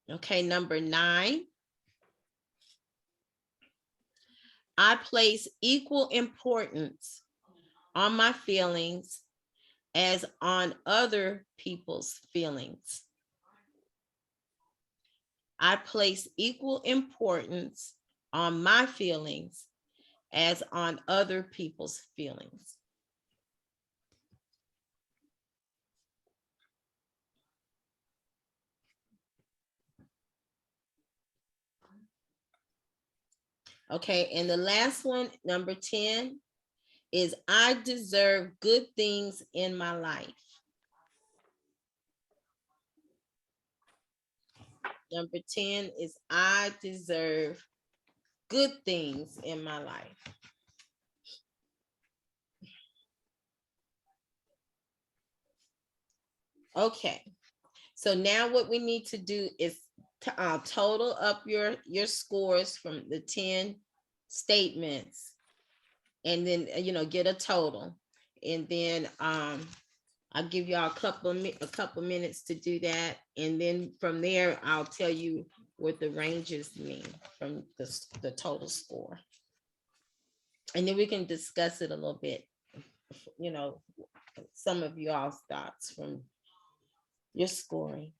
Okay, number 9. I place equal importance on my feelings as on other people's feelings. I place equal importance on my feelings as on other people's feelings. Okay, and the last one, number 10, is I deserve good things in my life. Number 10 is I deserve good things in my life. Okay, so now what we need to do is total up your scores from the 10 statements, and then get a total, and then I'll give y'all a couple minutes to do that, and then from there I'll tell you what the ranges mean from the total score, and then we can discuss it a little bit. Some of y'all's thoughts from your scoring.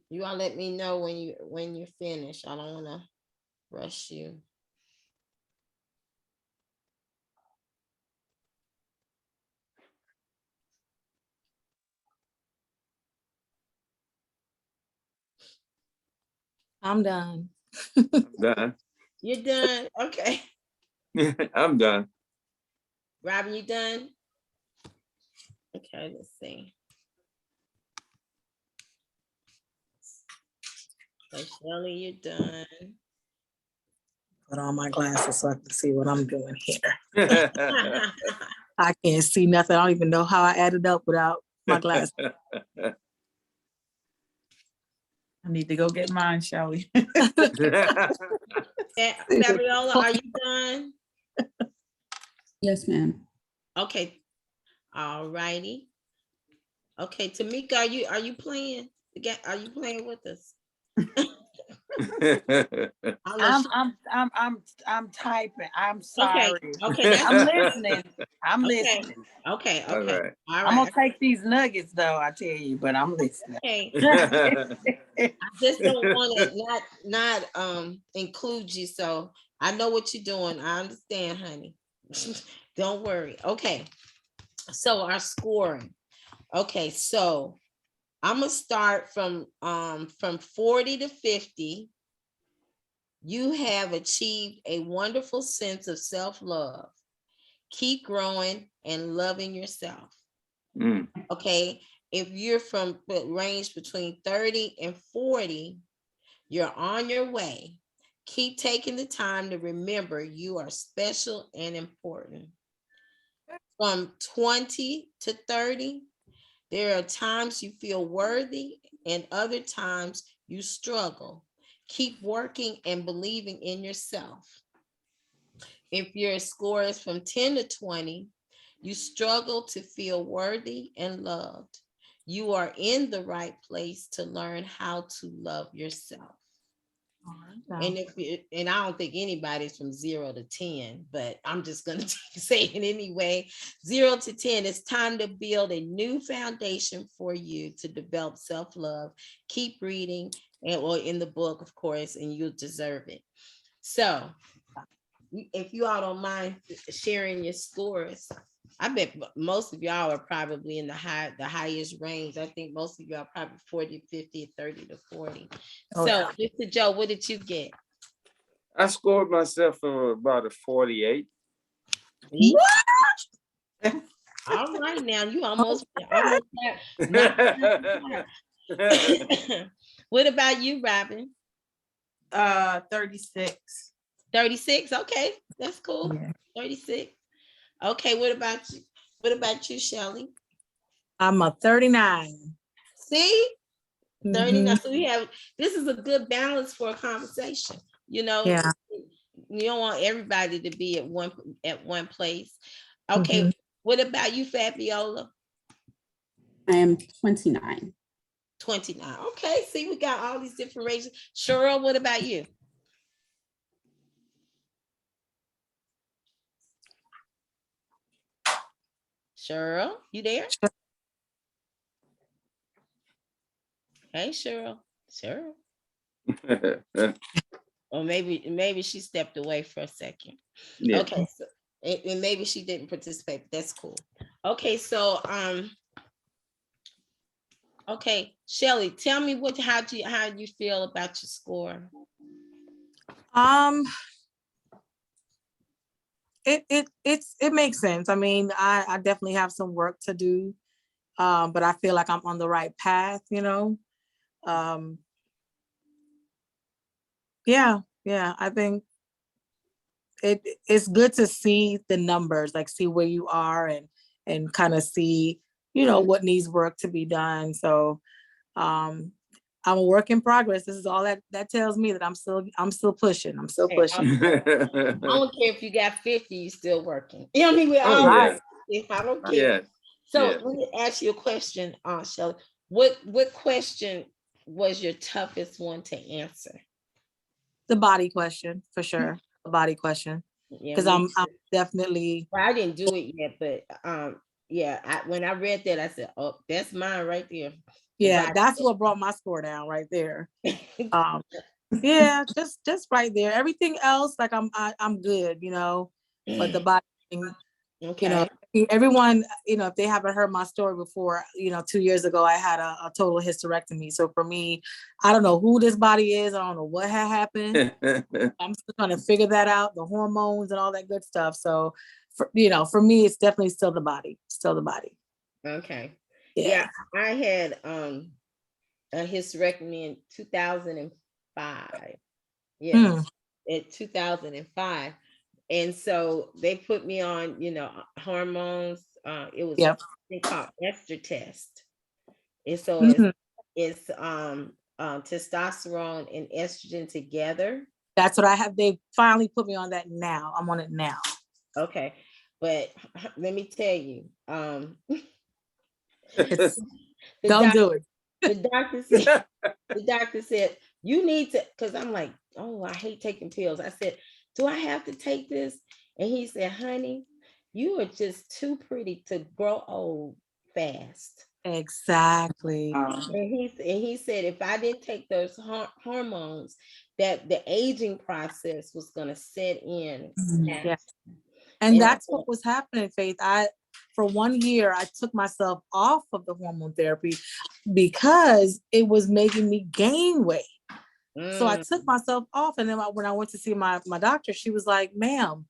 You all let me know when you're finished. I don't want to rush you. I'm done. I'm done. You're done? Okay. I'm done. Robin, you done? Okay, let's see. So Shirley, you're done. Put on my glasses so I can see what I'm doing here. I can't see nothing. I don't even know how I added up without my glasses. I need to go get mine, shall we? Fabiola, are you done? Yes, ma'am. Okay. All righty. Okay, Tamika, are you playing? Are you playing with us? I'm typing. I'm sorry. Okay. I'm listening. I'm Okay. listening. Okay. All right. All right. I'm gonna take these nuggets though, I tell you, but I'm listening. Okay. I just don't want to not include you, so I know what you're doing. I understand, honey. Don't worry. Okay. So our scoring. Okay, so I'm gonna start from 40 to 50. You have achieved a wonderful sense of self-love. Keep growing and loving yourself. Okay. If you're from the range between 30 and 40, you're on your way. Keep taking the time to remember you are special and important. From 20 to 30, there are times you feel worthy and other times you struggle. Keep working and believing in yourself. If your score is from 10 to 20, you struggle to feel worthy and loved. You are in the right place to learn how to love yourself. And I don't think anybody's from 0 to 10, but I'm just going to say it anyway. 0 to 10, it's time to build a new foundation for you to develop self-love. Keep reading, and or in the book, of course, and you'll deserve it. So if you all don't mind sharing your scores, I bet most of y'all are probably in the highest range. I think most of y'all are probably 40, 50, 30 to 40. So, Mr. Joe, what did you get? I scored myself about a 48. What? All right, now you almost got. What about you, Robin? 36. 36. Okay, that's cool. Yeah. 36. Okay, what about you? What about you, Shelly? I'm a 39. See? 39. Mhm. So we have, this is a good balance for a conversation. You know, Yeah. you don't want everybody to be at one place. Okay, what about you, Fabiola? I am 29. 29. Okay, see, we got all these different ranges. Cheryl, what about you? Cheryl, you there? Hey, Cheryl. Cheryl. Or maybe she stepped away for a second. Yeah. Okay, so and maybe she didn't participate. That's cool. Okay, so okay, Shelly, tell me how do you feel about your score? It makes sense. I mean, I definitely have some work to do, but I feel like I'm on the right path, you know. Yeah, I think it's good to see the numbers, like see where you are and kind of see, you know, what needs work to be done. So I'm a work in progress. This is all that tells me that I'm still pushing. I'm still pushing. I don't care if you got 50, you still working. You know what I mean? We're all right. If I don't care. Yeah. So let me ask you a question, Shelly. What question was your toughest one to answer? The body question, for sure. The body question. Because I'm definitely. Well, I didn't do it yet, but when I read that, I said, "Oh, that's mine right there." Yeah, that's what brought my score down right there. Yeah, just right there. Everything else, like I'm good, you know. But the body thing, okay. You know, everyone, you know, if they haven't heard my story before, you know, 2 years ago I had a total hysterectomy. So for me, I don't know who this body is. I don't know what had happened. I'm still trying to figure that out, the hormones and all that good stuff. So for me, it's definitely still the body. Okay. Yeah, I had a hysterectomy in 2005. Yeah, in 2005. And so they put me on, you know, hormones. It was something called ester test. And so it's testosterone and estrogen together. That's what I have. They finally put me on that now. I'm on it now. Okay. But let me tell you, don't do it. The doctor said, you need to, because I'm like, oh, I hate taking pills. I said, do I have to take this? And he said, honey, you are just too pretty to grow old fast. Exactly. And he said, if I didn't take those hormones, that the aging process was going to set in. Yeah. And that's what was happening, Faith. For 1 year, I took myself off of the hormone therapy because it was making me gain weight. So I took myself off. And then when I went to see my doctor, she was like, ma'am,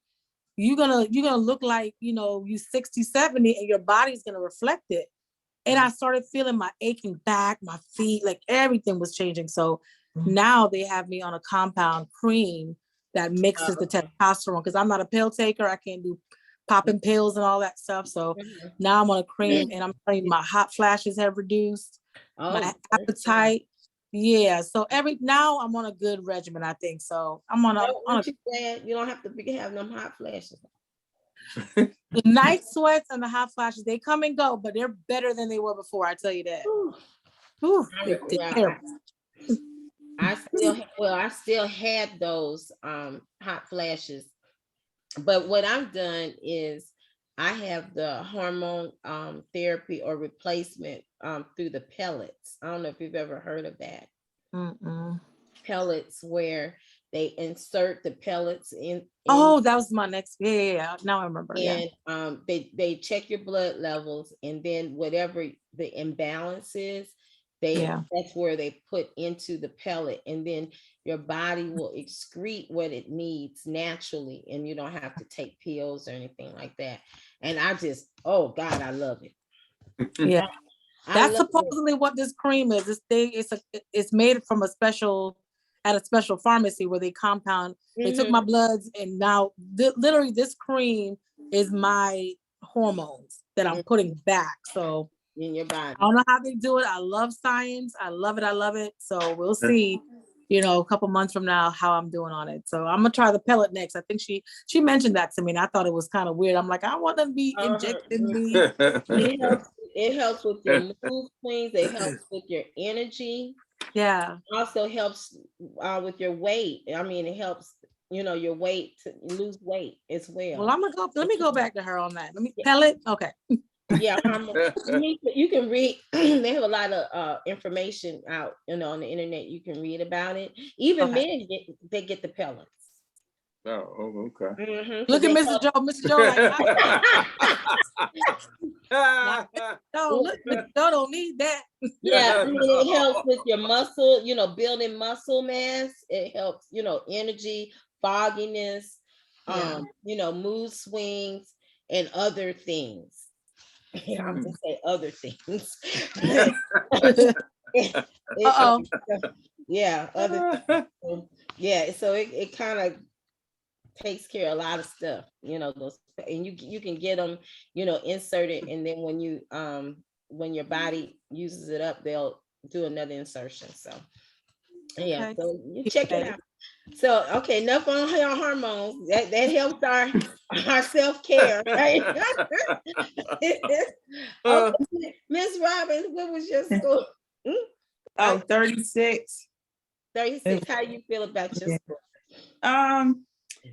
you're gonna look like, you 60, 70, and your body's gonna reflect it. And I started feeling my aching back, my feet, like everything was changing. So now they have me on a compound cream that mixes the testosterone, because I'm not a pill taker. I can't do popping pills and all that stuff. So now I'm on a cream, and I'm telling you, my hot flashes have reduced, my appetite. Yeah. So now I'm on a good regimen, I think. So I'm on a. You don't have to have them hot flashes. The night sweats and the hot flashes, they come and go, but they're better than they were before. I tell you that. I still had those hot flashes, but what I've done is I have the hormone therapy or replacement through the pellets. I don't know if you've ever heard of that. Pellets, where they insert the pellets in. Oh, that was my next. Yeah. Now I remember. And they check your blood levels, and then whatever the imbalance is, that's where they put into the pellet, and then your body will excrete what it needs naturally, and you don't have to take pills or anything like that. And I just, oh God, I love it. Yeah. That's supposedly what this cream is. This thing it's made from at a special pharmacy where they compound. They took my bloods, and now literally this cream is my hormones that I'm putting back. So in your body. I don't know how they do it. I love science. I love it. I love it. So we'll see, a couple months from now how I'm doing on it. So I'm gonna try the pellet next. I think she mentioned that to me, and I thought it was kind of weird. I'm like, I want them to be injecting me. It helps with your mood swings. It helps with your energy. Yeah. It also helps with your weight. I mean, it helps, your weight to lose weight as well. Well, let me go back to her on that. Pellet. Okay. Yeah. You can read, they have a lot of information out, on the internet. You can read about it. Even men get the pellets. Oh, okay. Look at Mrs. Joe. Mrs. Joe, Mrs. Joe don't need that. Yeah, it helps with your muscle, building muscle mass. It helps, energy, fogginess, mood swings, and other things. I'm gonna say other things. Other things. Yeah, so it kind of takes care of a lot of stuff, those, and you can get them, inserted, and then when your body uses it up, they'll do another insertion. So yeah, so you check it out. So enough on your hormones. That helps our self-care, right? Miss Robbins, what was your score? 36. 36. How you feel about your score?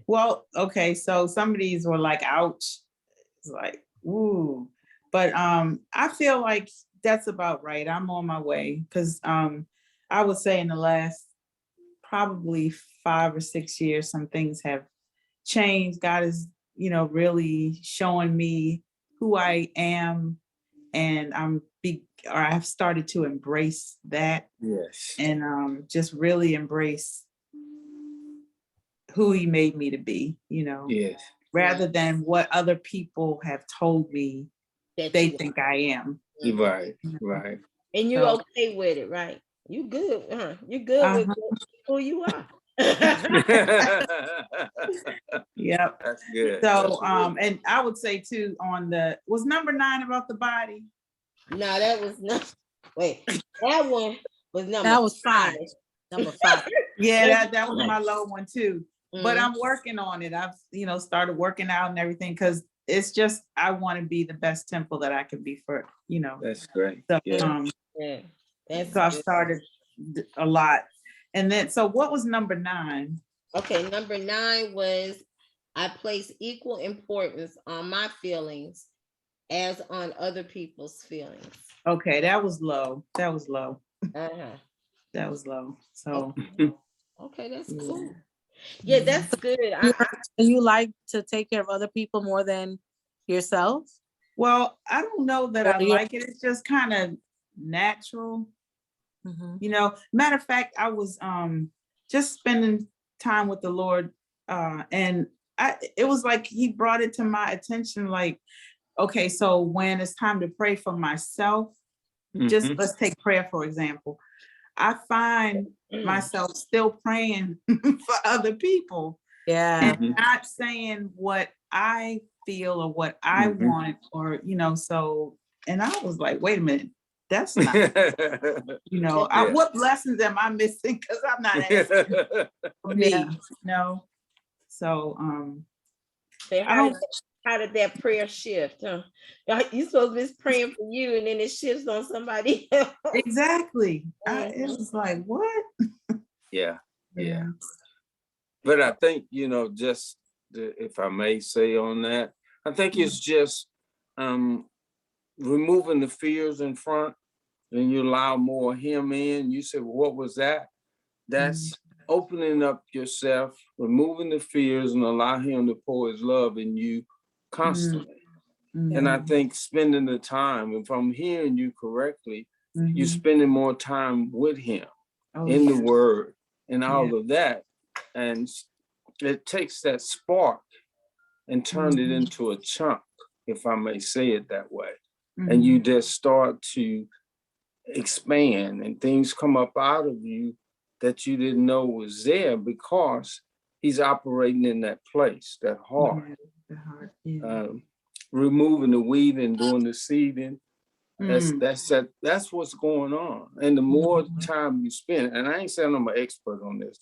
Well, okay, so some of these were like, ouch. It's like, ooh. But I feel like that's about right. I'm on my way, because I would say in the last probably 5 or 6 years, some things have changed. God is, really showing me who I am, and I've started to embrace that. Yes. And just really embrace who he made me to be, Yes. rather than what other people have told me that they think I am. Right. And you're okay with it, right? You good, huh? You're good with who you are. Yep. That's good. So, and I would say too, was number 9 about the body? No, that was not. Wait, that one was number. That was 5. Number 5. Yeah, that was my low one too. But I'm working on it. I've, started working out and everything, because it's just, I want to be the best temple that I can be for, That's great. So, so I've started a lot. And then, so what was number 9? Okay, number 9 was, I place equal importance on my feelings as on other people's feelings. Okay, that was low. That was low. Uh-huh. That was low. So Okay, that's cool. Yeah, that's good. You like to take care of other people more than yourself? Well, I don't know that I like it. It's just kind of natural. You know, matter of fact, I was just spending time with the Lord, and it was like he brought it to my attention, like, okay, so when it's time to pray for myself, just let's take prayer for example. I find myself still praying for other people. Yeah. And not saying what I feel or what I want, or, you know, so, and I was like, wait a minute, that's not, you know, what blessings am I missing? Because I'm not asking for me, you know? So, how did that prayer shift? Huh? You supposed to be praying for you, and then it shifts on somebody else. Exactly. It was like, what? Yeah. But I think, you know, just if I may say on that, I think it's just removing the fears in front, and you allow more of him in. You said, well, what was that? That's opening up yourself, removing the fears, and allow him to pour his love in you constantly. And I think spending the time, if I'm hearing you correctly, you're spending more time with him in the word and all of that. And it takes that spark and turn it into a chunk, if I may say it that way. And you just start to expand, and things come up out of you that you didn't know was there, because he's operating in that place, that heart. Removing the weed and doing the seeding. That's what's going on. And the more time you spend, and I ain't saying I'm an expert on this,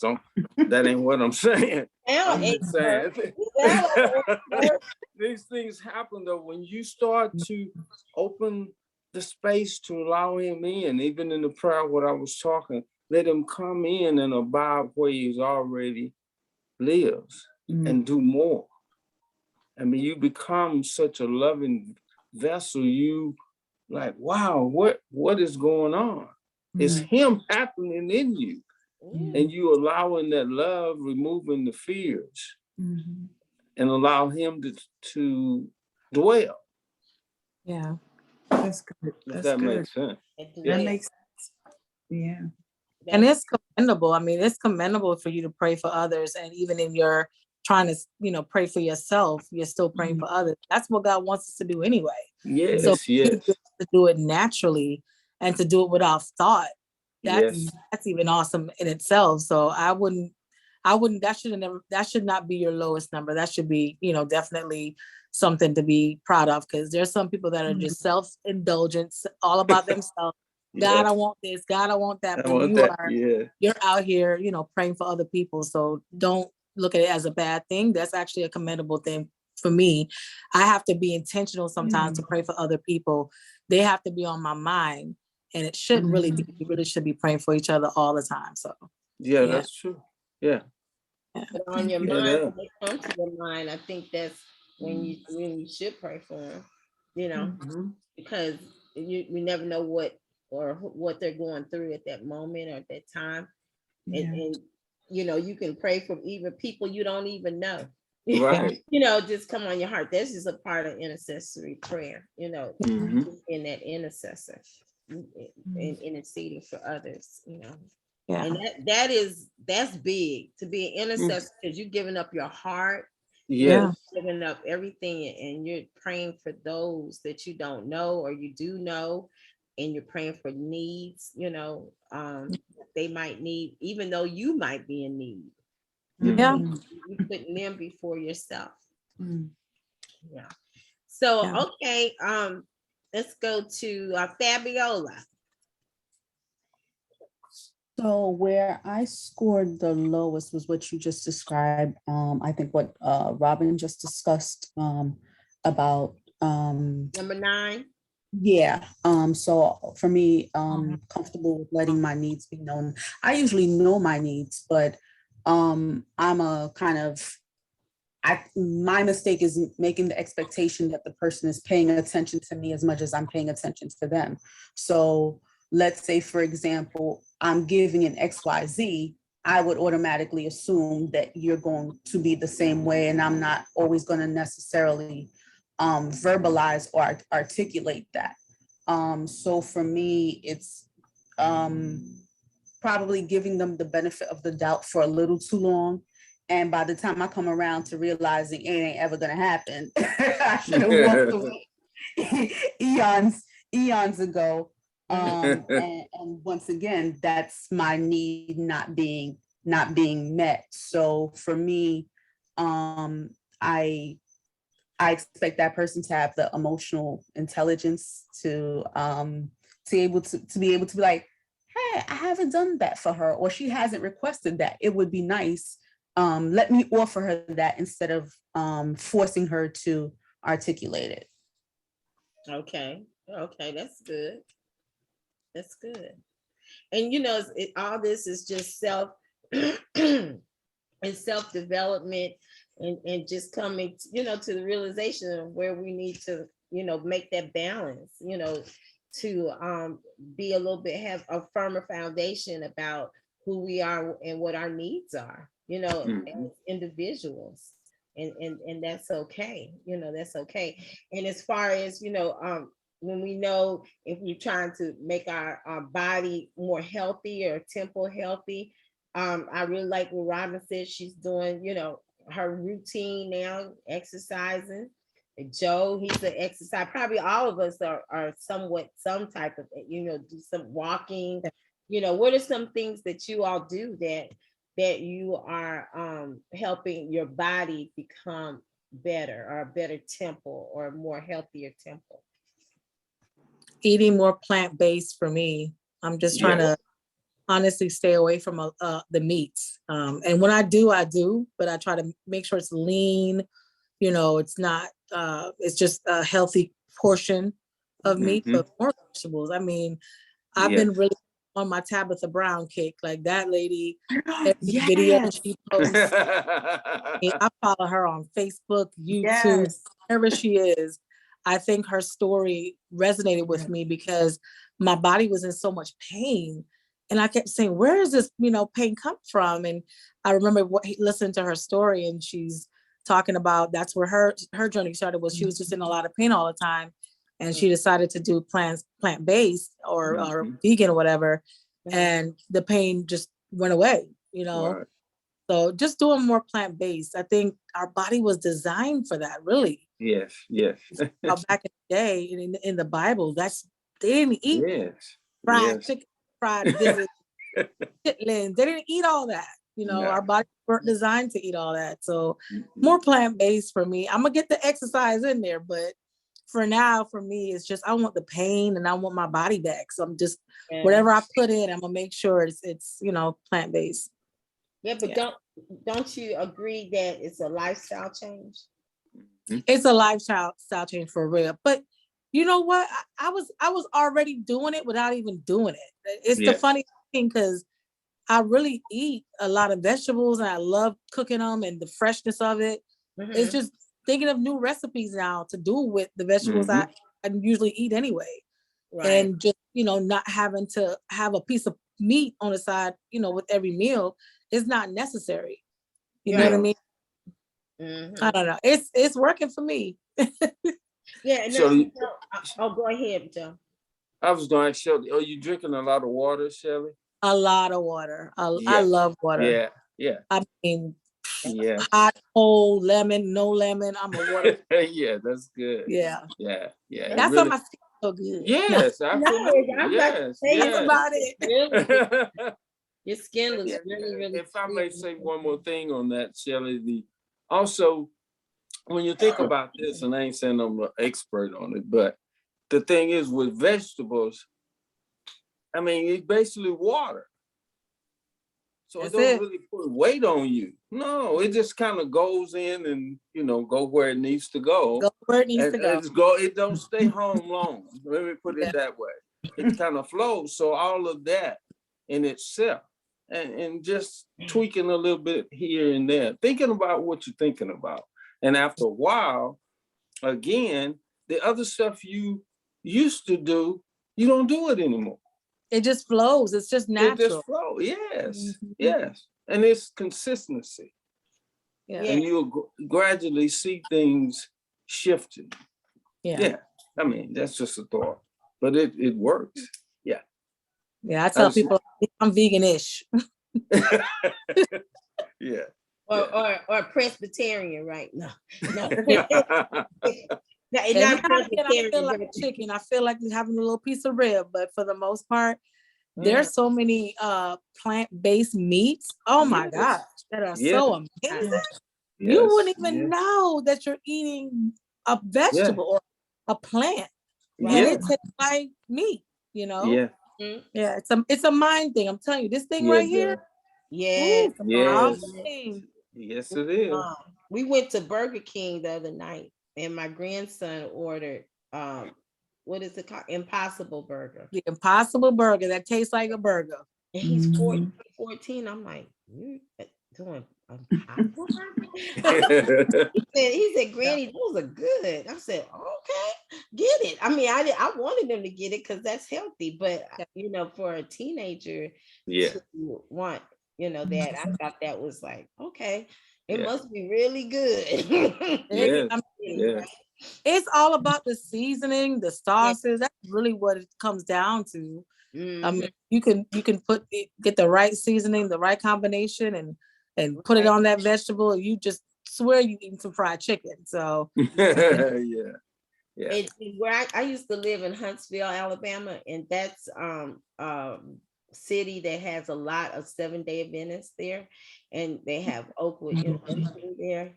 that ain't what I'm saying. I'm just saying these things happen though when you start to open the space to allow him in. Even in the prayer, what I was talking, let him come in and abide where he's already lives and do more. I mean, you become such a loving vessel. You like, wow, what is going on? It's him happening in you. And you allowing that love, removing the fears, and allow him to dwell. Yeah, that's good. That makes sense. That makes sense. Yeah. And it's commendable. I mean, it's commendable for you to pray for others. And even in your trying to, you know, pray for yourself, you're still praying for others. That's what God wants us to do anyway. Yes, so to do it naturally and to do it without thought, that's even awesome in itself. So I wouldn't, that should not be your lowest number. That should be, you know, definitely something to be proud of, because there's some people that are just self-indulgent, all about themselves. God, I want this. God, I want that. But you're out here, you know, praying for other people. So don't look at it as a bad thing. That's actually a commendable thing for me. I have to be intentional sometimes to pray for other people. They have to be on my mind, and it shouldn't really be. We really should be praying for each other all the time. So that's true. Yeah. But on your mind, when they come to your mind, I think that's when you should pray for them. You know, because we never know what they're going through at that moment or at that time. And you know, you can pray for even people you don't even know. Right. You know, just come on your heart. That's just a part of intercessory prayer, you know, in that intercessor and interceding for others, you know. And that's big to be an intercessor, because you're giving up your heart. You're giving up everything, and you're praying for those that you don't know or you do know, and you're praying for needs, you know, they might need, even though you might be in need. You're putting them before yourself. Yeah. So okay, let's go to Fabiola. So where I scored the lowest was what you just described. I think what Robin just discussed about number 9. Yeah. So for me, comfortable with letting my needs be known. I usually know my needs, but I'm a kind of, my mistake is making the expectation that the person is paying attention to me as much as I'm paying attention to them. So let's say, for example, I'm giving an XYZ. I would automatically assume that you're going to be the same way, and I'm not always going to necessarily verbalize or articulate that. So for me, it's probably giving them the benefit of the doubt for a little too long. And by the time I come around to realizing it ain't ever gonna happen, I should have walked away eons ago. And once again, that's my need not being met. So for me, I expect that person to have the emotional intelligence to be able to be like, hey, I haven't done that for her, or she hasn't requested that. It would be nice. Let me offer her that instead of forcing her to articulate it. Okay, that's good. That's good. And you know, all this is just and self-development and just coming, you know, to the realization of where we need to, you know, make that balance, you know, to be a little bit, have a firmer foundation about who we are and what our needs are, you know, as individuals. And that's okay, you know, that's okay. And as far as, you know, when we know if we're trying to make our body more healthy or temple healthy, I really like what Robin said. She's doing, you know, her routine now, exercising. Joe, he's an exercise. Probably all of us are somewhat some type of, you know, do some walking. You know, what are some things that you all do that you are helping your body become better, or a better temple, or a more healthier temple? Eating more plant-based for me. I'm just trying to honestly stay away from the meats. And when I do, but I try to make sure it's lean. You know, it's not, it's just a healthy portion of meat, but more vegetables. I mean, I've been really on my Tabitha Brown kick, like that lady, every video she posts. I follow her on Facebook, YouTube, wherever she is. I think her story resonated with me because my body was in so much pain. And I kept saying, where is this, you know, pain come from? And I remember listening to her story, and she's talking about that's where her journey started, was she was just in a lot of pain all the time. And she decided to do plant-based or vegan or whatever. And the pain just went away, you know? Right. So just doing more plant-based. I think our body was designed for that, really. Yes. Back in the day, in the Bible, they didn't eat fried chicken, fried this, chitlins. They didn't eat all that. You know, our bodies weren't designed to eat all that. So more plant-based for me. I'm gonna get the exercise in there, but for now, for me, it's just I want the pain and I want my body back. So I'm just whatever I put in, I'm gonna make sure it's you know, plant-based. Yeah, but don't you agree that it's a lifestyle change? It's a lifestyle change for real. But you know what? I was already doing it without even doing it. It's the funny thing, because I really eat a lot of vegetables and I love cooking them and the freshness of it. It's just thinking of new recipes now to do with the vegetables I usually eat anyway. Right. And just, you know, not having to have a piece of meat on the side, you know, with every meal is not necessary. You know what I mean? I don't know. It's working for me. Yeah. So, go ahead, Joe. I was going to Shelly, are you drinking a lot of water, Shelly? A lot of water. I love water. Yeah. I mean, hot, cold, lemon, no lemon. I'm a water. Yeah, that's good. Yeah. That's really, my skin so good. Yes, absolutely. Yes. About it. Your skin looks really. If I may say one more thing on that, Shelly, also when you think about this, and I ain't saying I'm an expert on it, but the thing is with vegetables, I mean, it's basically water. So it don't really put weight on you. No, it just kind of goes in and, you know, go where it needs to go. Go where it needs to go. It don't stay home long. Let me put it that way. It kind of flows. So all of that in itself, and just tweaking a little bit here and there, thinking about what you're thinking about. And after a while, again, the other stuff you used to do, you don't do it anymore. It just flows. It's just natural. It just flows. Yes. And it's consistency. Yeah. And you'll gradually see things shifting. Yeah. I mean, that's just a thought, but it works. Yeah. Yeah, I tell people I'm vegan-ish. Yeah. Or Presbyterian, right? No. I feel like chicken. I feel like having a little piece of rib, but for the most part, there's so many plant-based meats. Oh my gosh, that are so amazing. You wouldn't even know that you're eating a vegetable or a plant, and it tastes like meat. You know? Yeah. Yeah. It's a mind thing. I'm telling you, this thing right here. Yes. Yes, it is. We went to Burger King the other night, and my grandson ordered what is it called? Impossible Burger. The Impossible Burger that tastes like a burger. And he's 14. I'm like, you doing Impossible Burger? he said, Granny, those are good. I said, okay, get it. I mean, I wanted them to get it because that's healthy, but you know, for a teenager to want, you know, that, I thought that was like, okay, it must be really good. It's all about the seasoning, the sauces. That's really what it comes down to. I mean, you can get the right seasoning, the right combination, and put it on that vegetable. You just swear you eating some fried chicken. So And where I used to live in Huntsville, Alabama, and that's city that has a lot of Seventh-day Adventists there, and they have Oakwood University there,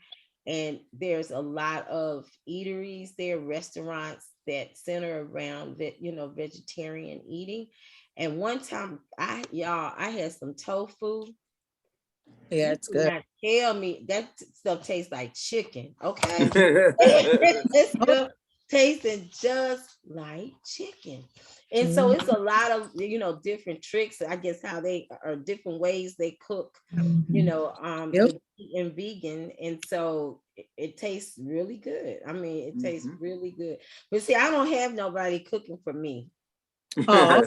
and there's a lot of eateries there, restaurants that center around that, you know, vegetarian eating. And one time I had some tofu. Yeah, it's good. Not tell me that stuff tastes like chicken, okay? It stuff tasting just like chicken. And so it's a lot of, you know, different tricks, I guess, how they are different ways they cook, you know, and vegan. And so it tastes really good. I mean, it tastes really good. But see, I don't have nobody cooking for me. I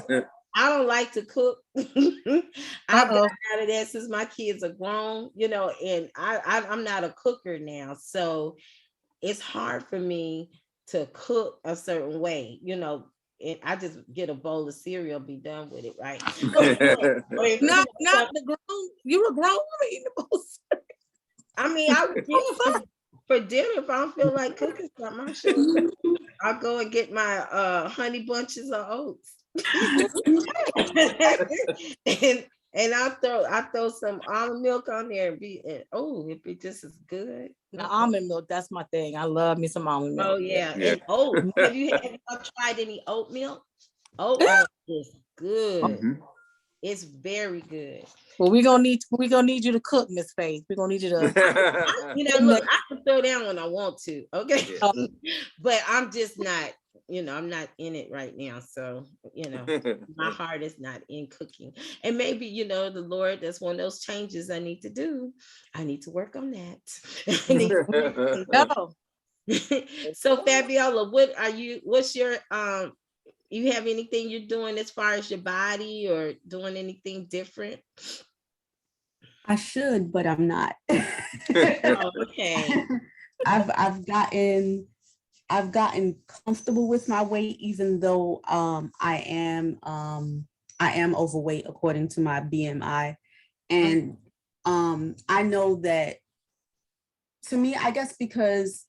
don't like to cook. I've got out of that since my kids are grown, you know, and I'm not a cooker now. So it's hard for me to cook a certain way, you know. And I just get a bowl of cereal, be done with it, right? Not the grown. You were grown woman eating a bowl of cereal. I mean, I would get for dinner if I don't feel like cooking something. I'm sure I'll go and get my honey bunches of oats. and I throw some almond milk on there and it'd be just as good. The almond milk, that's my thing. I love me some almond milk. Oh yeah. And oat. Have you tried any oat milk? Oat milk is good. It's very good. Well, we're gonna need you to cook, Miss Faith. We're gonna need you to you know, look, I can throw down when I want to, okay? But I'm just not, you know, I'm not in it right now. So, you know, my heart is not in cooking. And maybe, you know, the Lord, that's one of those changes I need to do. I need to work on that. So Fabiola, what's your you have anything you're doing as far as your body or doing anything different? I should, but I'm not. Okay. I've gotten comfortable with my weight, even though I am overweight according to my BMI. And I know that, to me, I guess because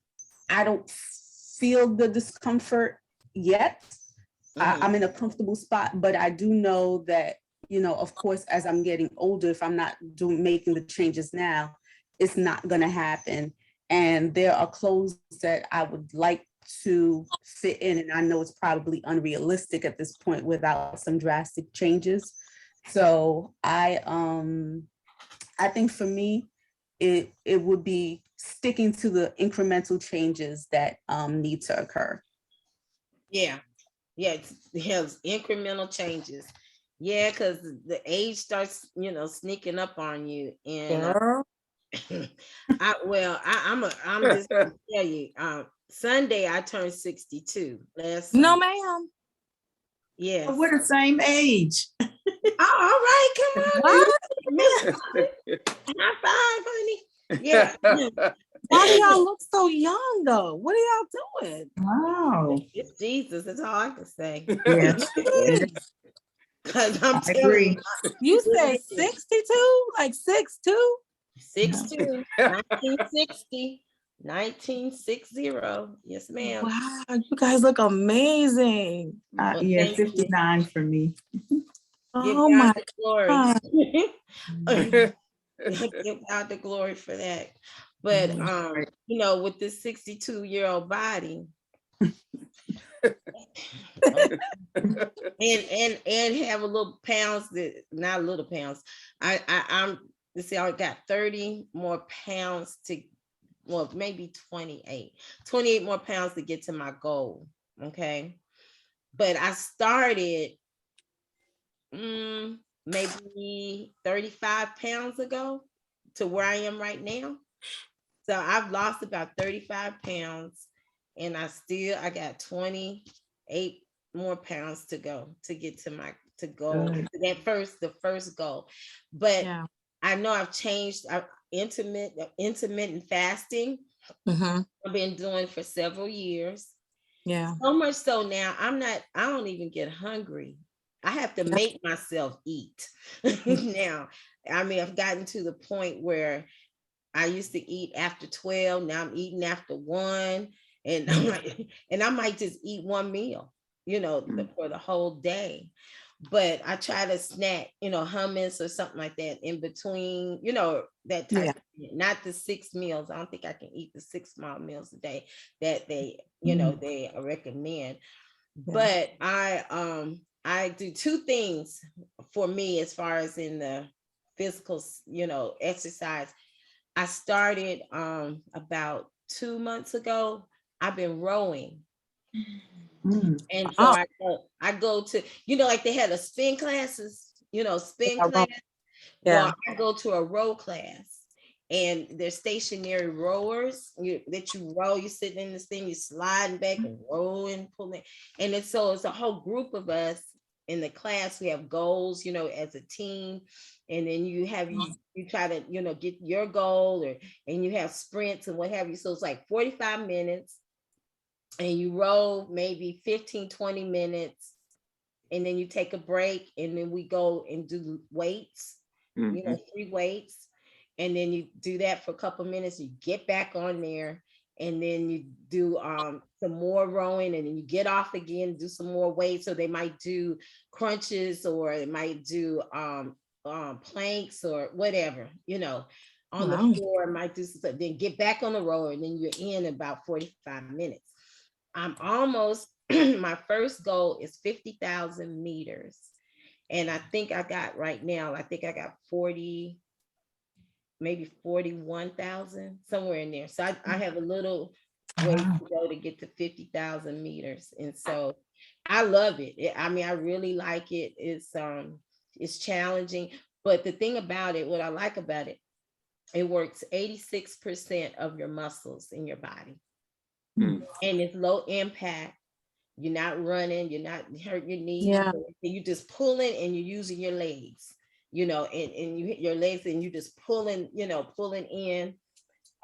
I don't feel the discomfort yet, I'm in a comfortable spot, but I do know that, you know, of course, as I'm getting older, if I'm not making the changes now, it's not going to happen. And there are clothes that I would like to fit in, and I know it's probably unrealistic at this point without some drastic changes. So I think for me, it would be sticking to the incremental changes that need to occur. Yeah, it has incremental changes. Yeah, because the age starts, you know, sneaking up on you. And I'm just gonna tell you, Sunday I turned 62. No, ma'am. Yes. Oh, we're the same age. Oh, all right, come on. What? High five, honey. Yeah. Why do y'all look so young though? What are y'all doing? Wow. It's Jesus. That's all I can say. Yeah. Because I'm I telling agree. You said 62? Like 6'2"? 6'2", 1960, 1960. Yes, ma'am. Wow, you guys look amazing. Well, Yeah, thank you. 59 for me. Give Oh God my the glory. God. Give God the glory for that. But you know, with this 62-year-old body, and have a little pounds that not little pounds. I'm let's see, I got 30 more pounds to, well, maybe 28 more pounds to get to my goal. Okay. But I started maybe 35 pounds ago to where I am right now. So I've lost about 35 pounds, and I got 28 more pounds to go to get to my goal, to that the first goal. But Yeah. I know I've changed intermittent fasting. I've been doing for several years. Yeah. So much so now I don't even get hungry. I have to make myself eat. Now, I mean, I've gotten to the point where I used to eat after 12. Now I'm eating after 1. And I might just eat one meal, you know, for the whole day. But I try to snack, you know, hummus or something like that in between, you know, that type of thing. Not the 6 meals. I don't think I can eat the 6 small meals a day that they, you know, they recommend. But I do 2 things for me as far as in the physical, you know, exercise. I started about 2 months ago. I've been rowing. And so I go to, you know, like they had a spin classes, you know, spin class. Well, I go to a row class, and they're stationary rowers that you row. You sit in this thing, you sliding back and row and pulling. And it's a whole group of us in the class. We have goals, you know, as a team. And then you try to, you know, get your goal, and you have sprints and what have you. So it's like 45 minutes. And you row maybe 15, 20 minutes, and then you take a break, and then we go and do weights, you know, 3 weights. And then you do that for a couple minutes, you get back on there, and then you do some more rowing, and then you get off again, do some more weights. So they might do crunches, or they might do planks or whatever, you know, on the floor, might do something, then get back on the rower, and then you're in about 45 minutes. I'm almost, my first goal is 50,000 meters. And I think I got 40, maybe 41,000, somewhere in there. So I have a little way to go to get to 50,000 meters. And so I love it. I mean, I really like it. It's challenging. But the thing about it, what I like about it, it works 86% of your muscles in your body. And it's low impact. You're not running, you're not hurting your knees. You're just pulling, and you're using your legs, you know, and you hit your legs, and you just pulling, you know, pulling in.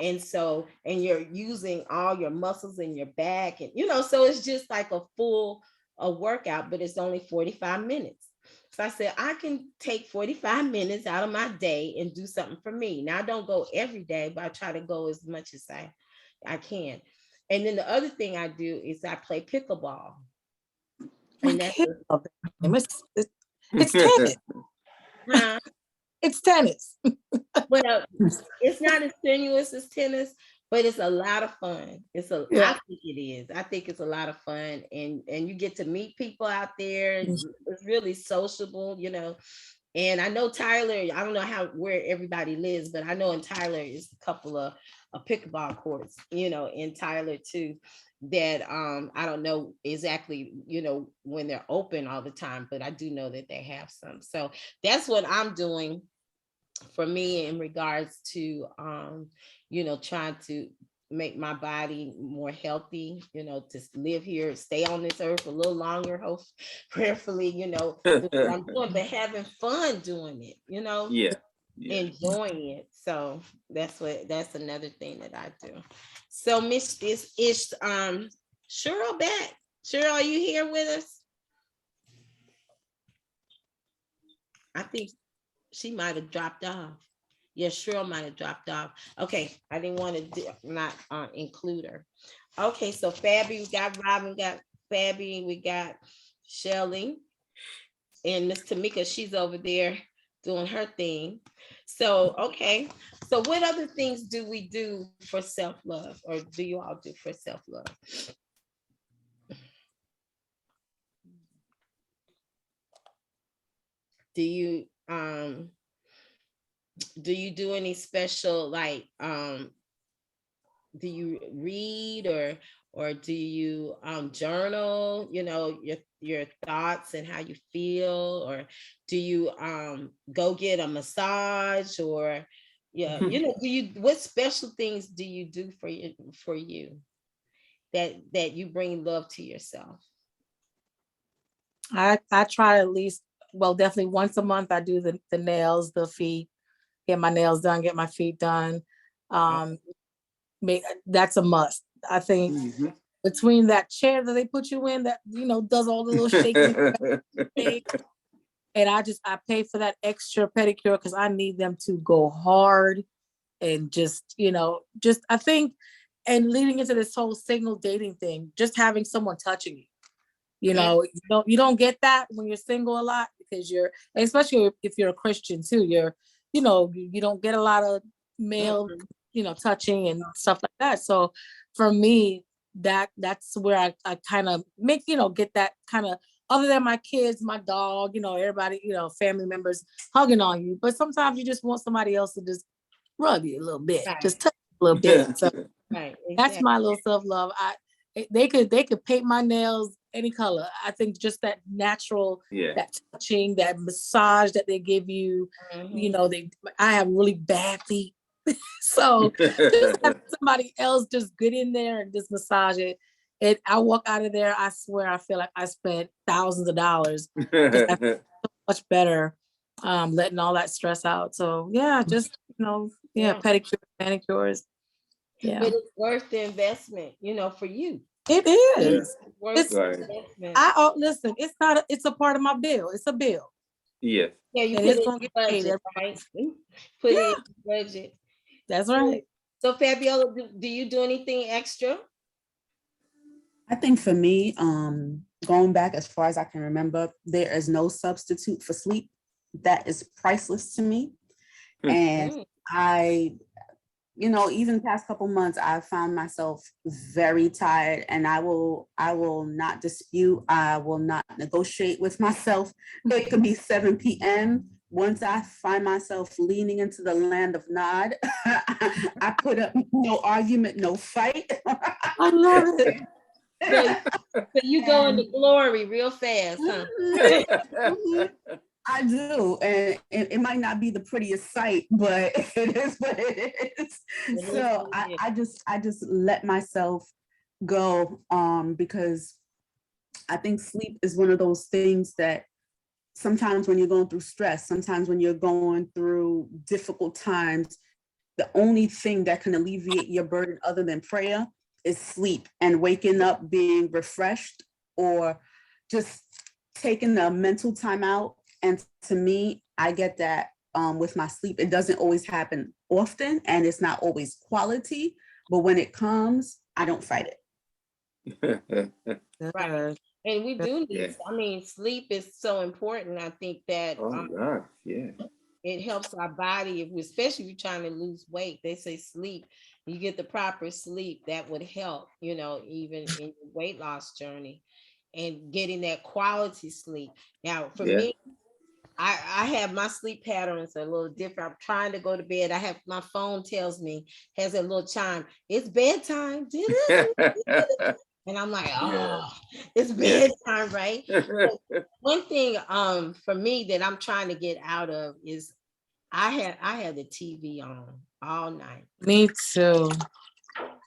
And so, and you're using all your muscles in your back, and, you know, so it's just like a full workout, but it's only 45 minutes. So I said, I can take 45 minutes out of my day and do something for me. Now, I don't go every day, but I try to go as much as I can. And then the other thing I do is I play pickleball. And that's it's tennis. Huh? It's tennis. Well, it's not as strenuous as tennis, but it's a lot of fun. I think it is. I think it's a lot of fun, and you get to meet people out there. It's really sociable, you know. And I know Tyler, I don't know where everybody lives, but I know in Tyler is a couple of pickleball courts, you know, in Tyler too, that I don't know exactly, you know, when they're open all the time, but I do know that they have some. So that's what I'm doing for me in regards to, you know, trying to make my body more healthy, you know, to live here, stay on this earth a little longer, hope prayerfully, you know, do what I'm doing, but having fun doing it, you know, Yeah. enjoying it. So that's another thing that I do. So Miss this is Cheryl back. Cheryl, are you here with us? I think she might have dropped off. Yeah, Cheryl might have dropped off. Okay, I didn't want to not include her. Okay, so Fabby, we got Robin, we got Fabby, we got Shelly, and Miss Tamika, she's over there doing her thing. So, okay. So what other things do we do for self-love, or do you all do for self-love? Do you do any special, like do you read, or do you journal, you know, your thoughts and how you feel, or do you go get a massage, or yeah, you know, what special things do you do for you that you bring love to yourself? I try at least, well, definitely once a month I do the nails, the feet, get my nails done, get my feet done. That's a must. I think between that chair that they put you in that, you know, does all the little shaking, and I pay for that extra pedicure because I need them to go hard and just, you know, just I think, and leading into this whole single dating thing, just having someone touching you. You know, you don't get that when you're single a lot, because especially if you're a Christian too, you know, you don't get a lot of male, you know, touching and stuff like that. So for me, that's where I kind of make, you know, get that kind of, other than my kids, my dog, you know, everybody, you know, family members hugging on you. But sometimes you just want somebody else to just rub you a little bit, just touch you a little bit. So that's my little self-love. They could paint my nails any color. I think just that natural, that touching, that massage that they give you, you know, I have really bad feet. So just have somebody else just get in there and just massage it. I walk out of there, I swear I feel like I spent thousands of dollars. I feel so much better letting all that stress out. So yeah, just, you know, pedicure, manicures. Yeah. But it's worth the investment, you know, for you. It is. Listen, it's a part of my bill. It's a bill. Yeah. Yeah, you put it in budget, right? Put it in budget. That's right. So Fabiola, do you do anything extra? I think for me, going back as far as I can remember, there is no substitute for sleep. That is priceless to me. And I, you know, even the past couple months, I found myself very tired, and I will not dispute. I will not negotiate with myself. It could be 7 p.m. Once I find myself leaning into the land of Nod, I put up no argument, no fight. I love it. So you go into glory real fast, huh? I do, and it might not be the prettiest sight, but it is what it is. So I just let myself go, because I think sleep is one of those things that sometimes when you're going through stress, sometimes when you're going through difficult times, the only thing that can alleviate your burden other than prayer is sleep, and waking up being refreshed, or just taking a mental time out. And to me, I get that with my sleep. It doesn't always happen often, and it's not always quality, but when it comes, I don't fight it. Right. And we do need, I mean, sleep is so important. I think that it helps our body, especially if you're trying to lose weight. They say sleep, you get the proper sleep, that would help, you know, even in your weight loss journey, and getting that quality sleep. Now, for me, I have my sleep patterns are a little different. I'm trying to go to bed. I have my phone tells me, has a little chime, it's bedtime. And I'm like, it's bedtime, right? One thing for me that I'm trying to get out of is I had the TV on all night. Me too.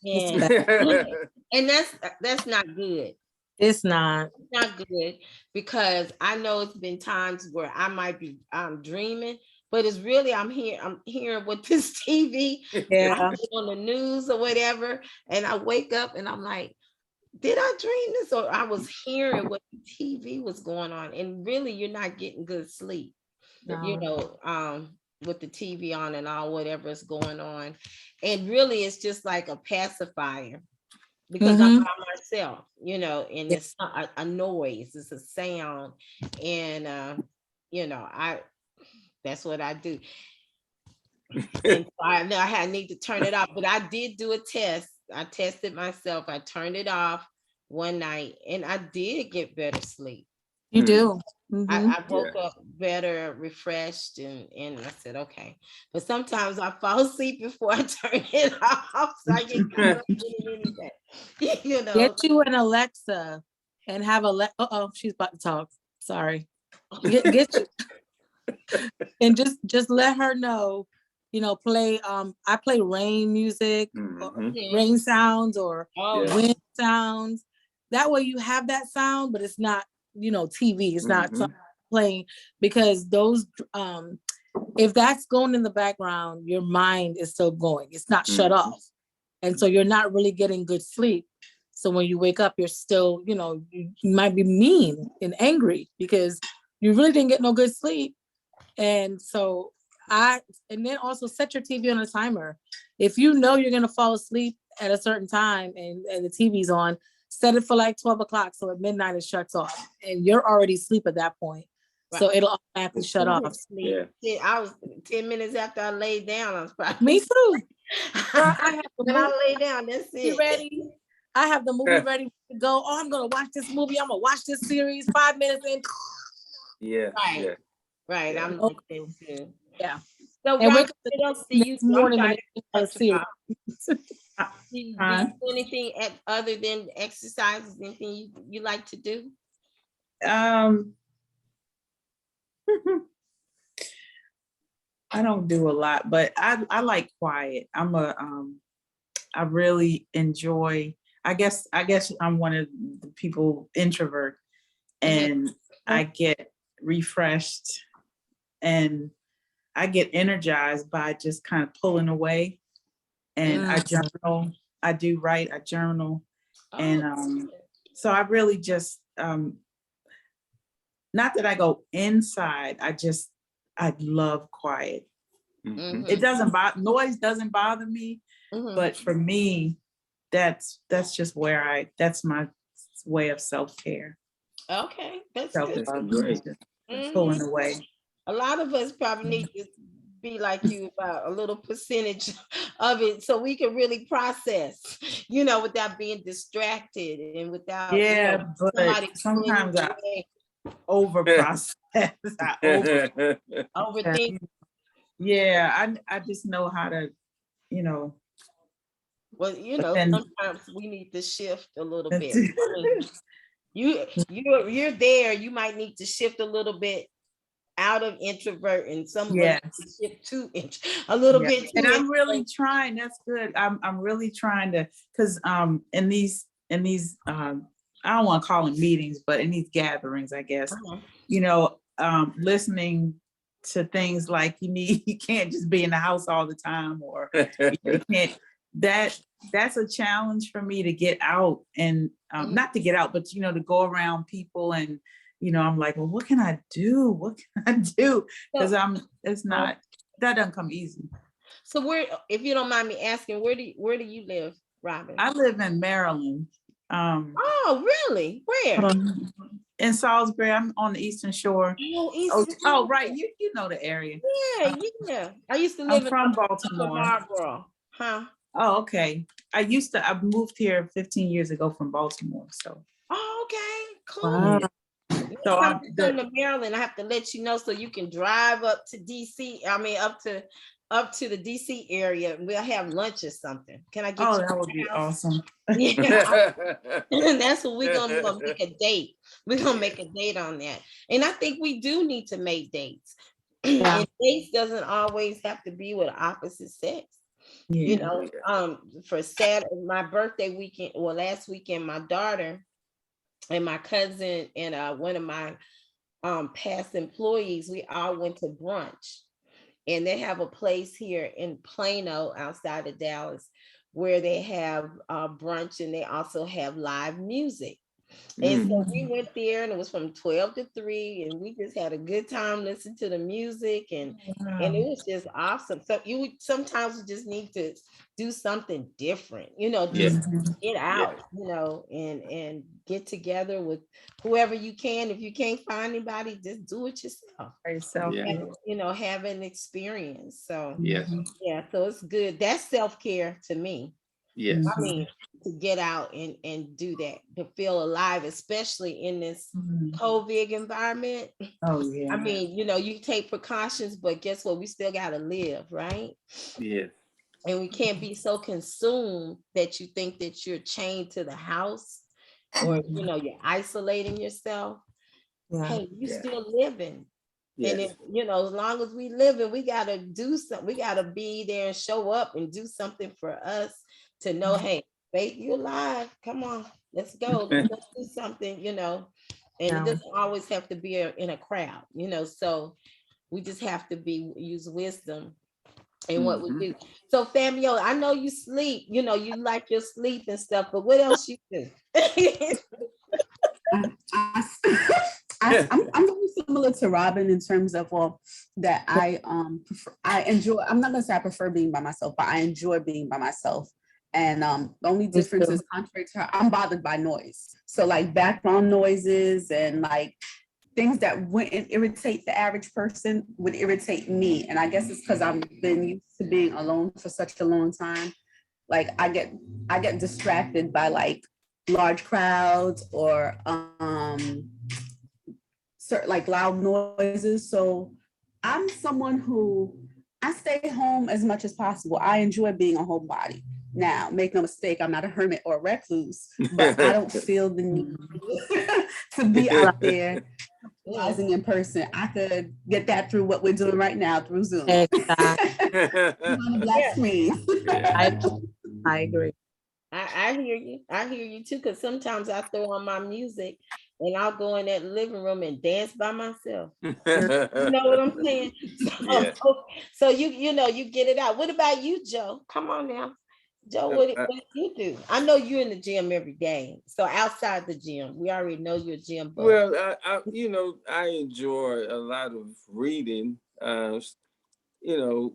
And and that's not good. It's not. It's not good, because I know it's been times where I might be dreaming, but it's really I'm hearing with this TV. Yeah. I'm on the news or whatever, and I wake up and I'm like, did I dream this? Or I was hearing what the TV was going on, and really you're not getting good sleep. You No. know, with the TV on and all whatever is going on. And really it's just like a pacifier, because I'm by myself, you know, and it's not a noise, it's a sound. And you know, that's what I do. And so I need to turn it off. But I did do a test. I tested myself. I turned it off one night and I did get better sleep. You do. I woke up better, refreshed, and I said, okay. But sometimes I fall asleep before I turn it off. So I get caught up in anything. You know. Get you an Alexa and have uh-oh, she's about to talk. Sorry. Get you and just let her know, you know, play I play rain music, rain sounds or wind sounds. That way you have that sound, but it's not, you know, TV. It's not playing, because those if that's going in the background, your mind is still going. It's not shut off. And so you're not really getting good sleep. So when you wake up, you're still, you know, you might be mean and angry because you really didn't get no good sleep. And so and then also set your TV on a timer. If you know you're gonna fall asleep at a certain time and the TV's on, set it for like 12 o'clock. So at midnight it shuts off and you're already asleep at that point. Right. So it'll automatically shut off. Yeah. I was 10 minutes after I laid down. I was probably me too. I lay down, that's it. Ready. I have the movie ready to go. Oh, I'm gonna watch this movie. I'm gonna watch this series. 5 minutes in. Yeah. Right. Yeah. Right. I'm like this too. Yeah. So Rob, what else do you morning do you do anything other than exercises? Anything you like to do? I don't do a lot, but I like quiet. I really enjoy, I guess I'm one of the people introvert, and I get refreshed and I get energized by just kind of pulling away. And I journal, I do write, I journal. And so I really just, not that I go inside, I love quiet. It doesn't noise doesn't bother me, but for me, that's just where that's my way of self-care. Okay, that's great. Pulling away. A lot of us probably need to be like you about a little percentage of it so we can really process, you know, without being distracted and without but sometimes I over process. Overthink. Yeah, I just know how to, you know. Well, you know, sometimes we need to shift a little bit. I mean, you're there. You might need to shift a little bit out of introvert, and some of us shift to a little bit. And I'm really trying. That's good. I'm really trying to, because in these I don't want to call them meetings, but in these gatherings, I guess, you know, listening to things like you can't just be in the house all the time, or you can't. That's a challenge for me to get out and not to get out, but you know, to go around people, and you know, I'm like, well, what can I do? What can I do? Because that doesn't come easy. So where, if you don't mind me asking, where do you live, Robin? I live in Maryland. Oh, really? Where? In Salisbury. I'm on the Eastern Shore. Oh, right. You know the area. Yeah. I used to live from Baltimore. Marlboro. Huh? Oh, okay. I moved here 15 years ago from Baltimore. So. Oh, okay. Cool. Wow. So I'm going to Maryland. I have to let you know so you can drive up to DC. I mean, up to the DC area, and we'll have lunch or something. Can I get you? That would be awesome. Yeah. That's what we're gonna make a date. We're gonna make a date on that. And I think we do need to make dates. And dates doesn't always have to be with opposite sex. You Yeah. know, for Saturday, my birthday weekend, well, last weekend, my daughter and my cousin and one of my past employees, we all went to brunch. And they have a place here in Plano outside of Dallas where they have brunch, and they also have live music. And so we went there, and it was from 12 to 3, and we just had a good time listening to the music, and it was just awesome. So you sometimes just need to do something different, you know, just get out, you know, and get together with whoever you can. If you can't find anybody, just do it yourself. You know, have an experience. So yeah, so it's good. That's self-care to me. Yes. I mean, to get out and do that, to feel alive, especially in this COVID environment. Oh yeah. I mean, you know, you take precautions, but guess what? We still got to live, right? Yeah. And we can't be so consumed that you think that you're chained to the house, or, you know, you're isolating yourself. Hey, you still living. And if, you know, as long as we living, we got to do something. We got to be there and show up and do something for us to know, hey, Faith, you alive. Come on, let's go. Let's do something, you know. And it doesn't always have to be in a crowd, you know. So we just have to use wisdom in what we do. So Famio, I know you sleep, you know, you like your sleep and stuff, but what else you do? I'm very similar to Robin in terms of that I enjoy. I'm not gonna say I prefer being by myself, but I enjoy being by myself. And the only difference is, contrary to her, I'm bothered by noise. So like background noises and like things that wouldn't irritate the average person would irritate me. And I guess it's because I've been used to being alone for such a long time. Like I get distracted by like large crowds or certain like loud noises. So I'm someone who I stay home as much as possible. I enjoy being a homebody. Now, make no mistake, I'm not a hermit or a recluse, but I don't feel the need to be out there rising in person. I could get that through what we're doing right now through Zoom. On a black screen. I agree. I hear you. I hear you too, because sometimes I throw on my music and I'll go in that living room and dance by myself. You know what I'm saying? So you know, you get it out. What about you, Joe? Come on now. Joe, what do you do? I know you're in the gym every day. So outside the gym, we already know you're a gym buff. Well, you know, I enjoy a lot of reading, you know,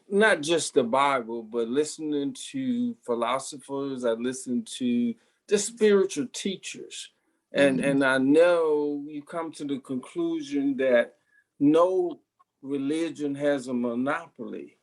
not just the Bible, but listening to philosophers. I listen to the spiritual teachers. And I know you come to the conclusion that no religion has a monopoly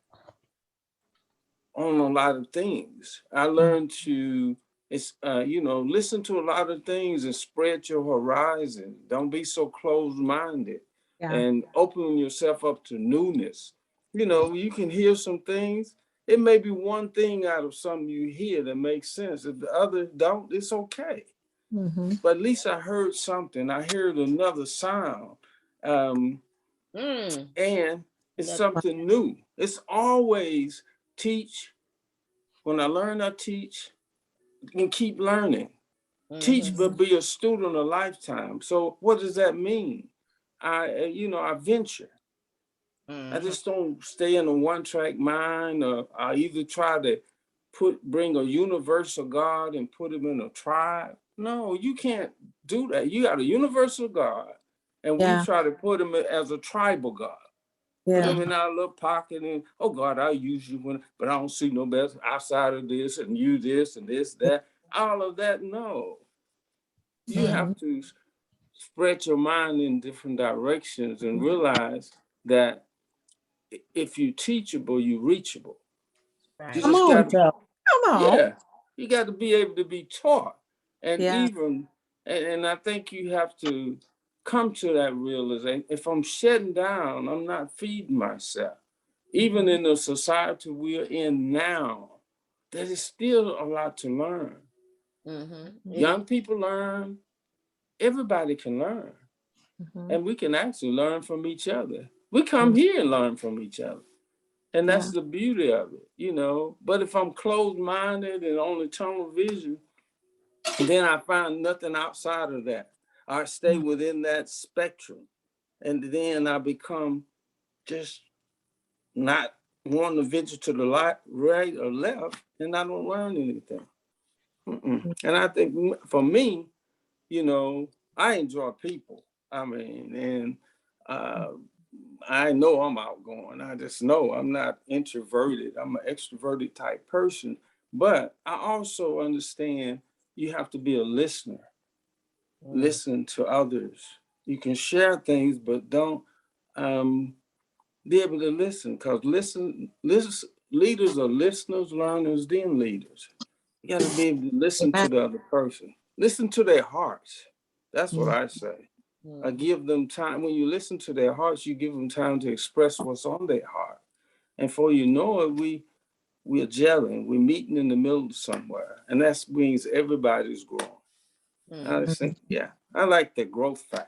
on a lot of things. I learned to, you know, listen to a lot of things and spread your horizon. Don't be so closed-minded and open yourself up to newness. You know, you can hear some things. It may be one thing out of something you hear that makes sense. If the other don't, it's okay. But at least I heard something. I heard another sound. And it's something new. It's always teach. When I learn, I teach and keep learning. Teach, but be a student a lifetime. So what does that mean? You know, I venture. I just don't stay in a one-track mind, or I either try to bring a universal God and put him in a tribe. No, you can't do that. You got a universal God, and we try to put him as a tribal God. Put them in our little pocket and, oh God, I'll use you but I don't see no best outside of this and you this and this, that, all of that. No, you have to spread your mind in different directions and realize that if you're teachable, you're reachable. You just got to, you got to be able to be taught. And and I think you have to come to that realization. If I'm shutting down, I'm not feeding myself. Even in the society we're in now, there is still a lot to learn. Young people learn, everybody can learn. And we can actually learn from each other. We come here and learn from each other. And that's the beauty of it, you know. But if I'm closed-minded and only tunnel vision, then I find nothing outside of that. I stay within that spectrum. And then I become just not wanting to venture to the right or left, and I don't learn anything. And I think for me, you know, I enjoy people. I mean, and I know I'm outgoing. I just know I'm not introverted. I'm an extroverted type person. But I also understand you have to be a listener. Listen to others. You can share things, but don't be able to listen, because leaders are listeners, learners, then leaders. You got to be able to listen to the other person. Listen to their hearts. That's what I say. I give them time. When you listen to their hearts, you give them time to express what's on their heart. And before you know it, we're gelling. We're meeting in the middle somewhere. And that means everybody's growing. I just think, I like the growth factor.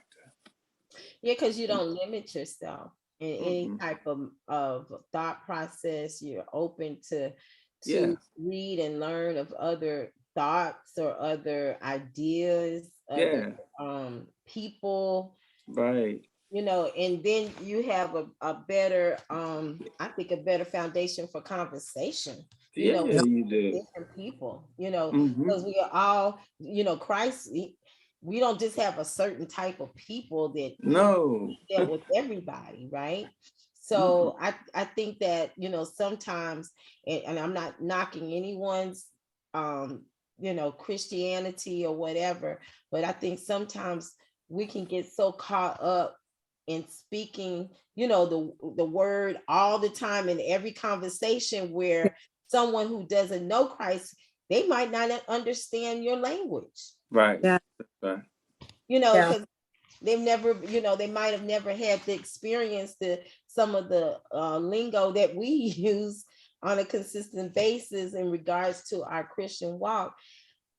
Yeah, because you don't limit yourself in any type of thought process. You're open to read and learn of other thoughts or other ideas, other people. Right. You know, and then you have a better, I think a better foundation for conversation. You know, with you do. different people, you know, because we are all, you know, Christ, we don't just have a certain type of people that dealt with everybody, right? So I think that, you know, sometimes, and I'm not knocking anyone's you know, Christianity or whatever, but I think sometimes we can get so caught up in speaking, you know, the word all the time in every conversation, where someone who doesn't know Christ, they might not understand your language. Right. Yeah. You know, because they've never, you know, they might have never had the experience to some of the lingo that we use on a consistent basis in regards to our Christian walk.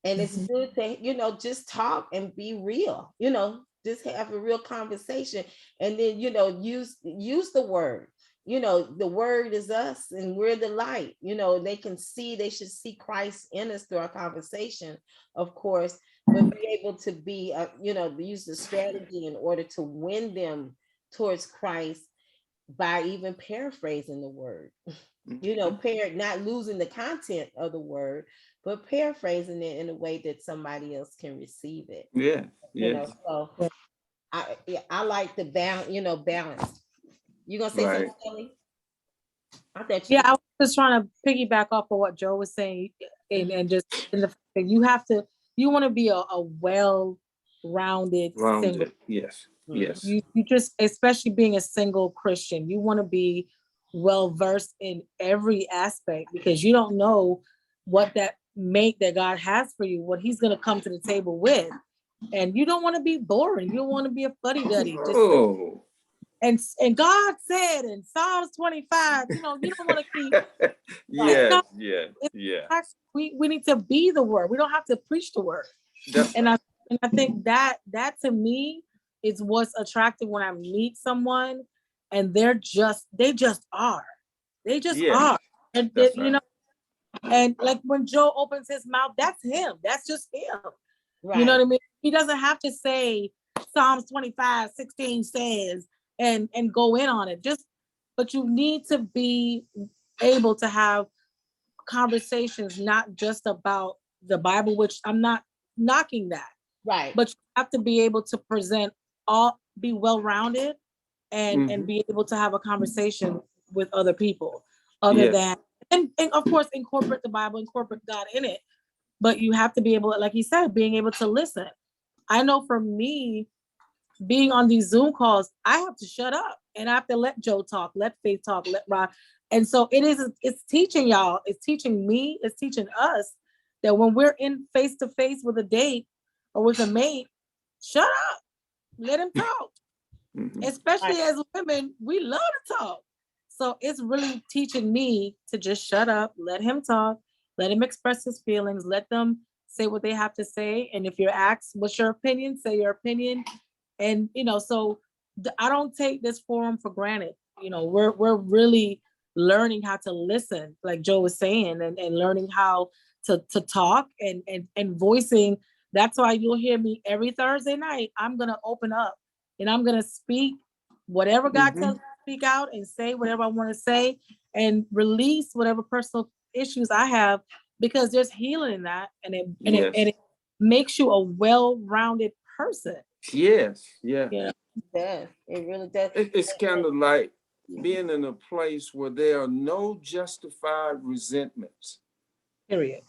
And it's good to, you know, just talk and be real, you know, just have a real conversation. And then, you know, use the word. You know, the word is us and we're the light. You know, they should see Christ in us through our conversation, of course, but be able to be, you know, use the strategy in order to win them towards Christ by even paraphrasing the word. You know, not losing the content of the word, but paraphrasing it in a way that somebody else can receive it. You know, so I like the balance, you know, balance. You gonna say something, Kelly? I was just trying to piggyback off of what Joe was saying, and just in the fact that you want to be a well-rounded single. Yes. You just, especially being a single Christian, you want to be well versed in every aspect, because you don't know what that mate that God has for you, what he's gonna come to the table with. And you don't want to be boring. You don't want to be a fuddy-duddy. And God said in Psalms 25, you know, you don't want to keep we need to be the word. We don't have to preach the word. And I think that to me is what's attractive when I meet someone and they just are. They just are. And you know, and like when Joe opens his mouth, that's him. That's just him. Right. You know what I mean? He doesn't have to say Psalms 25:16 says and go in on it. But you need to be able to have conversations not just about the Bible, which I'm not knocking that. Right. But you have to be able to be well-rounded and be able to have a conversation with other people other than, and of course, incorporate the Bible, incorporate God in it. But you have to be able, like he said, being able to listen. I know for me, being on these Zoom calls, I have to shut up and I have to let Joe talk, let Faith talk, let Rod. And so it's teaching y'all, it's teaching me, it's teaching us that when we're in face to face with a date or with a mate, shut up, let him talk. Especially as women, we love to talk. So it's really teaching me to just shut up, let him talk, let him express his feelings, let them say what they have to say. And if you're asked, what's your opinion? Say your opinion. And, you know, so I don't take this forum for granted. You know, we're really learning how to listen, like Joe was saying, and learning how to talk and voicing. That's why you'll hear me every Thursday night. I'm going to open up and I'm going to speak whatever God tells me to speak out and say whatever I want to say and release whatever personal issues I have, because there's healing in that. And it makes you a well-rounded person. Yes. Yeah. Yeah. It really does. It's kind of like being in a place where there are no justified resentments. Period.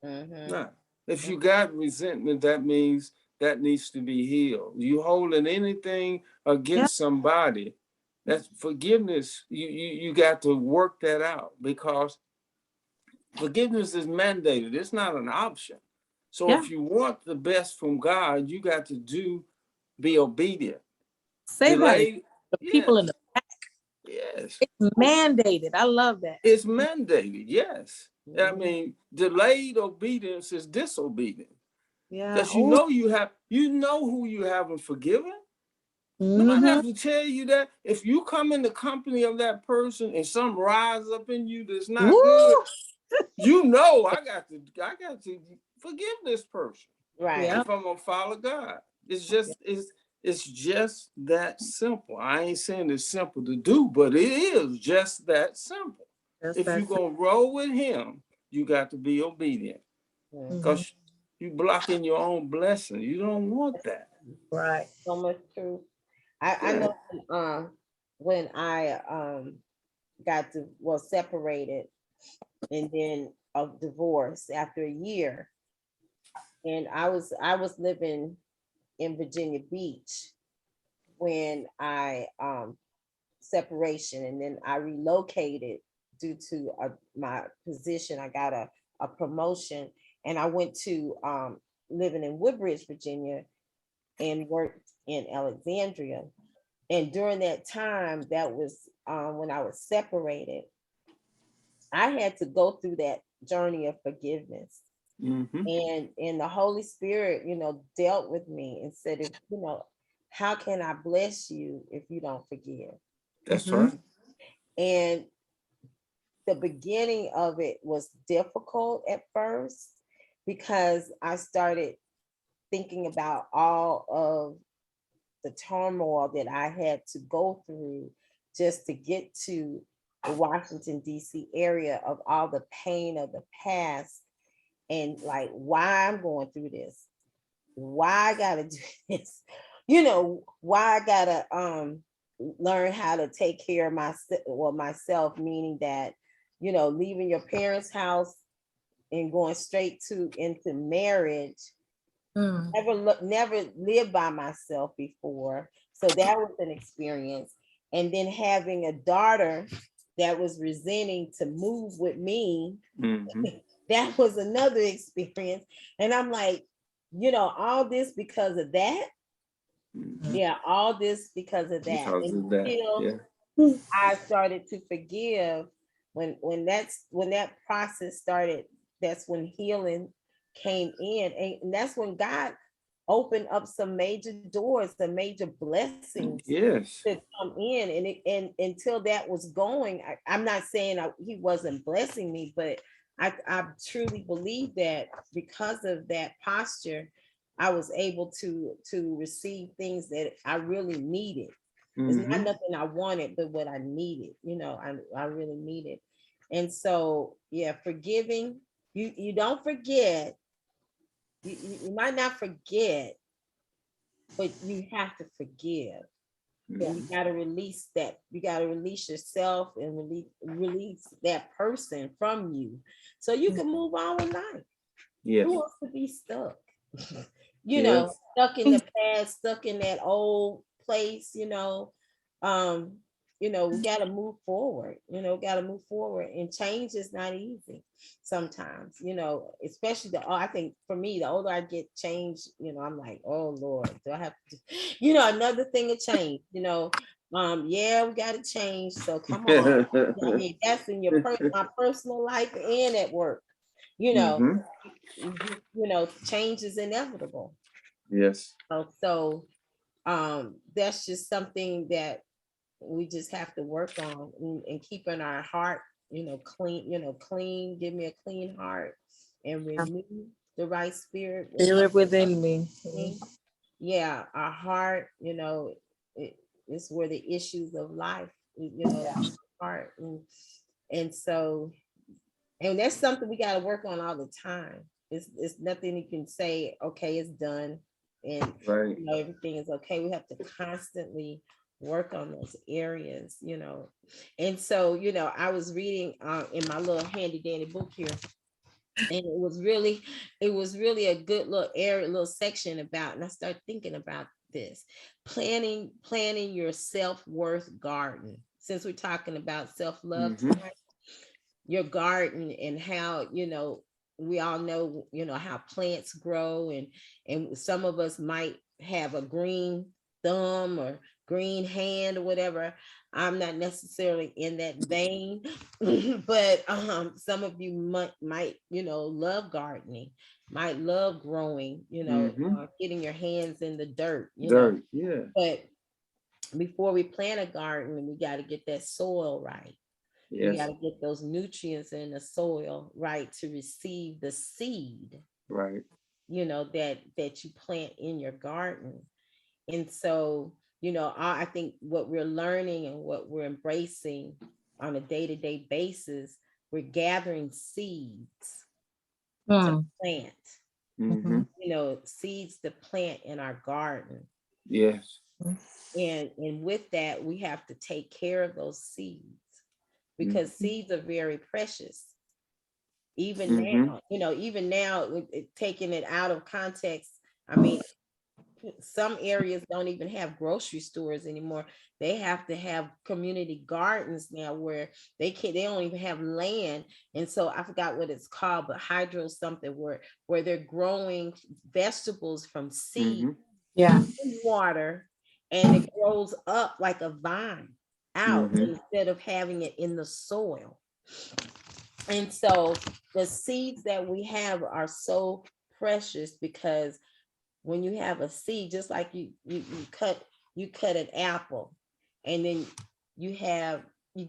Nah. If you got resentment, that means that needs to be healed. You holding anything against somebody, that's forgiveness. You got to work that out, because forgiveness is mandated. It's not an option. So if you want the best from God, you got to be obedient. Say that. The people in the back. Yes. It's mandated. I love that. It's mandated. Yes. I mean, delayed obedience is disobedience. Yeah. Because you know who you haven't forgiven. Nobody have to tell you that. If you come in the company of that person and something rise up in you that's not good, you know I got to forgive this person. Right. If I'm gonna follow God. It's just that simple. I ain't saying it's simple to do, but it is just that simple. If you're gonna roll with him, you got to be obedient. Because you blocking your own blessing. You don't want that. Right. So much true. I know when I got separated and then a divorce after a year, and I was living in Virginia Beach when I separation, and then I relocated due to my position. I got a promotion, and I went to living in Woodbridge, Virginia, and worked in Alexandria. And during that time, that was when I was separated, I had to go through that journey of forgiveness. And the Holy Spirit, dealt with me and said, if, how can I bless you if you don't forgive? That's right. And the beginning of it was difficult at first, because I started thinking about all of the turmoil that I had to go through just to get to the Washington, D.C. area, of all the pain of the past, and like why I'm going through this, why I gotta do this, why I gotta learn how to take care of myself, meaning that, leaving your parents' house and going straight into marriage. Never lived by myself before. So that was an experience. And then having a daughter that was resenting to move with me, that was another experience. And I'm like, all this because of that. Yeah, all this because of that. Until I started to forgive. When that process started, that's when healing came in, and that's when God opened up some major doors, some major blessings to come in. And until that was going, I'm not saying he wasn't blessing me, but I truly believe that because of that posture, I was able to receive things that I really needed. It's not nothing I wanted, but what I needed, I really needed. And so, forgiving, you don't forget. You might not forget, but you have to forgive. And you got to release that. You got to release yourself and release that person from you, so you can move on with life. Who wants to be stuck? Stuck in the past, stuck in that old place. We got to move forward. And change is not easy sometimes. Especially I think for me, the older I get, change. I'm like, oh Lord, do I have to? Another thing to change. We got to change. So come on. I mean, that's in my personal life and at work. Change is inevitable. Yes. So that's just something that we just have to work on, and keeping our heart, clean. Give me a clean heart and renew the right spirit within me. Yeah, our heart, it's where the issues of life, heart. And so, and that's something we got to work on all the time. It's nothing you can say, okay, it's done, and Right. everything is okay. We have to constantly work on those areas, And so, I was reading in my little handy dandy book here, and it was really a good little area, little section about, and I started thinking about this, planning your self-worth garden. Since we're talking about self-love tonight, your garden, and how, we all know, how plants grow, and some of us might have a green thumb or green hand or whatever. I'm not necessarily in that vein, but some of you might love gardening, might love growing, getting your hands in the dirt, yeah. But before we plant a garden, we got to get that soil right. Yes. We got to get those nutrients in the soil right to receive the seed, right, that you plant in your garden. And so, I think what we're learning and what we're embracing on a day-to-day basis, we're gathering seeds to plant, seeds to plant in our garden. Yes. And with that, we have to take care of those seeds, because seeds are very precious. Even now, taking it out of context, I mean, some areas don't even have grocery stores anymore. They have to have community gardens now, where they don't even have land. And so I forgot what it's called, but hydro something, where they're growing vegetables from seed, water, and it grows up like a vine out, instead of having it in the soil. And so the seeds that we have are so precious, because when you have a seed, just like you cut an apple, and then you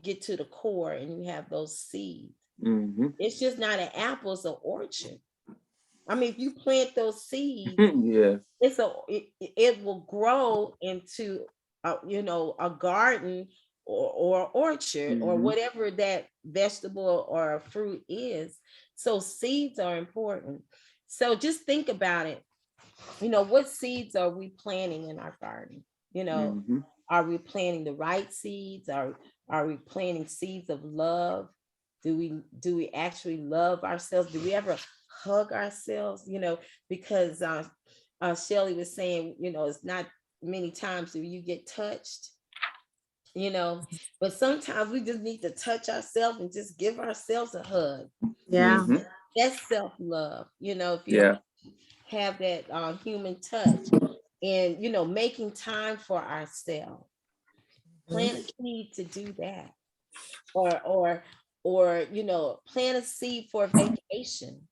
get to the core and you have those seeds. It's just not an apple, it's an orchard. I mean, if you plant those seeds, yeah, it will grow into a garden or orchard, or whatever that vegetable or fruit is. So seeds are important. So just think about it. What seeds are we planting in our garden? Are we planting the right seeds? Are we planting seeds of love? Do we actually love ourselves? Do we ever hug ourselves? Because Shelly was saying, it's not many times do you get touched, but sometimes we just need to touch ourselves and just give ourselves a hug. Yeah. That's self-love, if you have that human touch, and making time for ourselves. Plant a seed to do that, or plant a seed for vacation.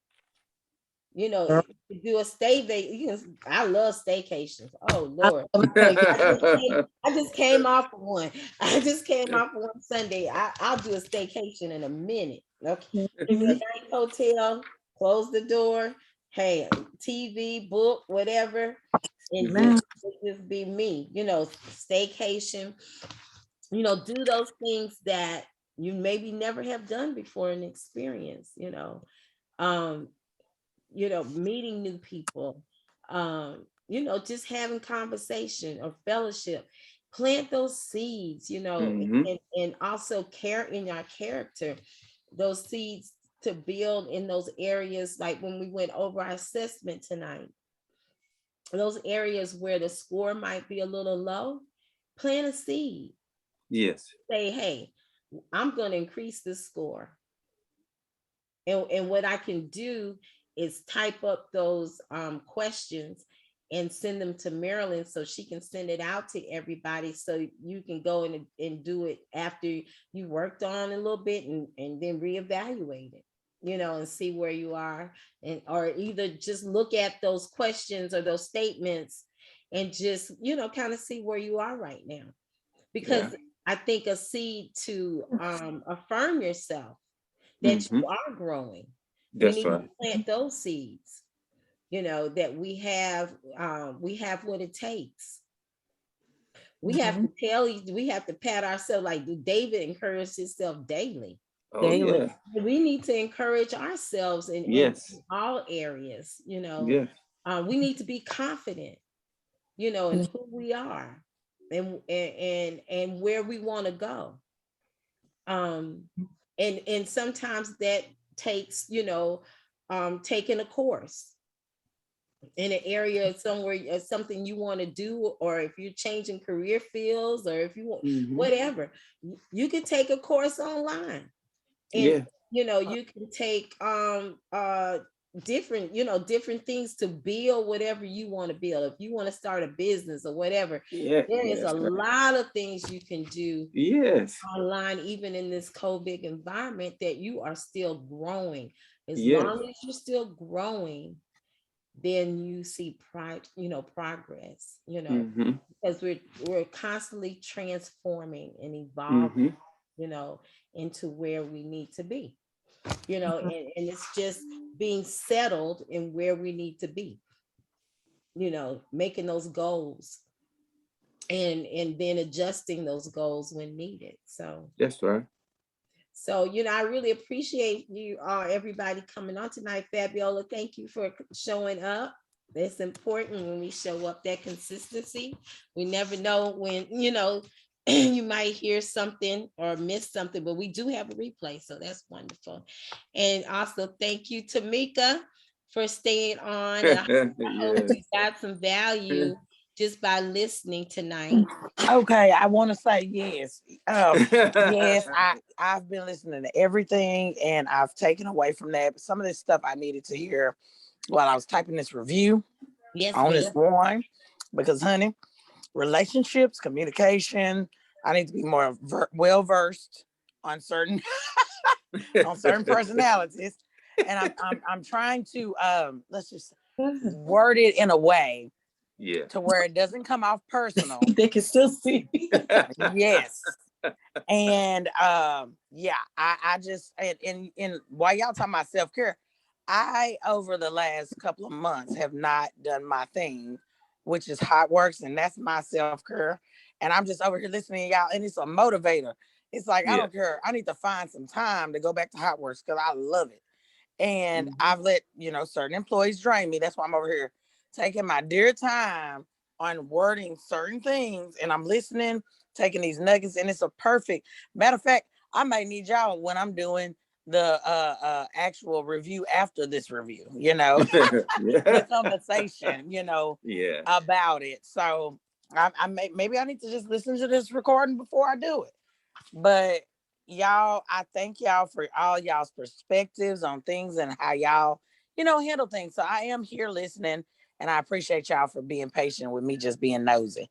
Do a stay. I love staycations. Oh Lord, I just came off of one. I just came off of one Sunday. I'll do a staycation in a minute. Okay, give me a nice hotel. Close the door. Hey, TV, book, whatever, and just be me. Staycation. Do those things that you maybe never have done before and experience. Meeting new people, just having conversation or fellowship. Plant those seeds, and also care in our character, those seeds to build in those areas, like when we went over our assessment tonight, those areas where the score might be a little low. Plant a seed. Yes. Say, hey, I'm going to increase this score. And what I can do is type up those questions and send them to Marilyn, so she can send it out to everybody, so you can go and do it after you worked on a little bit, and then reevaluate it, and see where you are, or either just look at those questions or those statements and just, kind of see where you are right now. Because I think a seed to affirm yourself that you are growing. We need to plant those seeds, you know, that we have what it takes. We have to tell you, we have to pat ourselves, like David encouraged himself daily. Daily. We need to encourage ourselves in all areas, you know. We need to be confident, you know, in who we are and where we want to go. And sometimes that takes, you know, taking a course in an area somewhere, something you want to do, or if you're changing career fields, or if you want whatever, you can take a course online, and you know, you can take different, you know, different things to build whatever you want to build. If you want to start a business or whatever, there is a lot of things you can do online, even in this COVID environment, that you are still growing. As long as you're still growing, then you see progress, you know, because we're constantly transforming and evolving, you know, into where we need to be, you know, and it's just being settled in where we need to be, you know, making those goals and then adjusting those goals when needed. So that's right. So, you know, I really appreciate you everybody coming on tonight. Fabiola, thank you for showing up. It's important when we show up, that consistency. We never know when, you know, you might hear something or miss something, but we do have a replay, so that's wonderful. And also thank you, Tamika, for staying on. And I hope you got some value just by listening tonight. Okay, I want to say yes. Yes, I've been listening to everything, and I've taken away from that some of this stuff I needed to hear while I was typing this review on this one, because honey, relationships, communication, I need to be more well versed on certain on certain personalities, and I'm trying to let's just word it in a way to where it doesn't come off personal. They can still see. Yes. And I just and while y'all talking about self-care, I over the last couple of months have not done my thing, which is Hot Works, and that's my self-care. And I'm just over here listening to y'all, and it's a motivator. It's like I don't care. I need to find some time to go back to Hot Works because I love it. And I've let, you know, certain employees drain me. That's why I'm over here taking my dear time on wording certain things, and I'm listening, taking these nuggets, and it's a perfect matter of fact. I might need y'all when I'm doing the actual review after this review, you know, the conversation, you know, about it. So I maybe I need to just listen to this recording before I do it. But y'all, I thank y'all for all y'all's perspectives on things and how y'all, you know, handle things. So I am here listening, and I appreciate y'all for being patient with me just being nosy.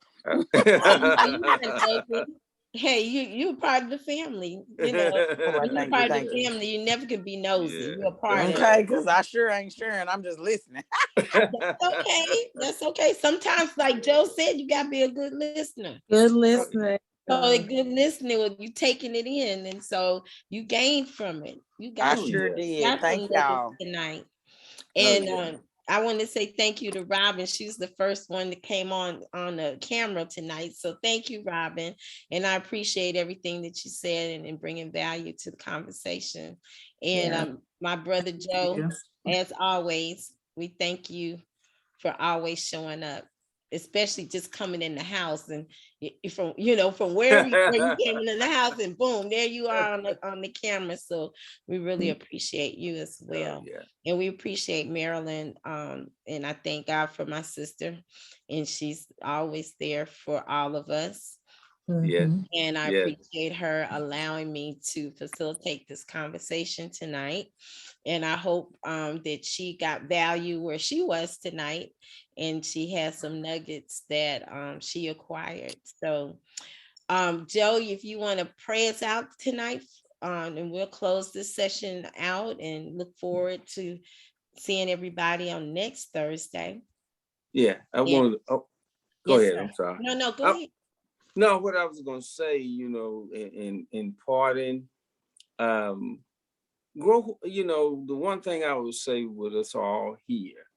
Hey, you're part of the family. You know, you're part of the family. You never can be nosy. You're a part of it. Okay, because I sure ain't sharing. I'm just listening. That's okay. That's okay. Sometimes, like Joe said, you gotta be a good listener. Good listener. So a good listener when you taking it in, and so you gained from it. You got. I sure did. Thank y'all tonight. And I want to say thank you to Robin. She's the first one that came on the camera tonight. So thank you, Robin. And I appreciate everything that you said and bringing value to the conversation. And my brother Joe, as always, we thank you for always showing up, especially just coming in the house and from, you know, from where you came in the house and boom, there you are on the camera. So we really appreciate you as well. And we appreciate Marilyn. And I thank God for my sister, and she's always there for all of us. And I appreciate her allowing me to facilitate this conversation tonight. And I hope that she got value where she was tonight, and she has some nuggets that she acquired. So Joe, if you want to pray us out tonight, and we'll close this session out and look forward to seeing everybody on next Thursday. I want to go ahead. I'm sorry. No, go ahead. No, what I was going to say, you know, in parting, grow, you know, the one thing I would say with us all here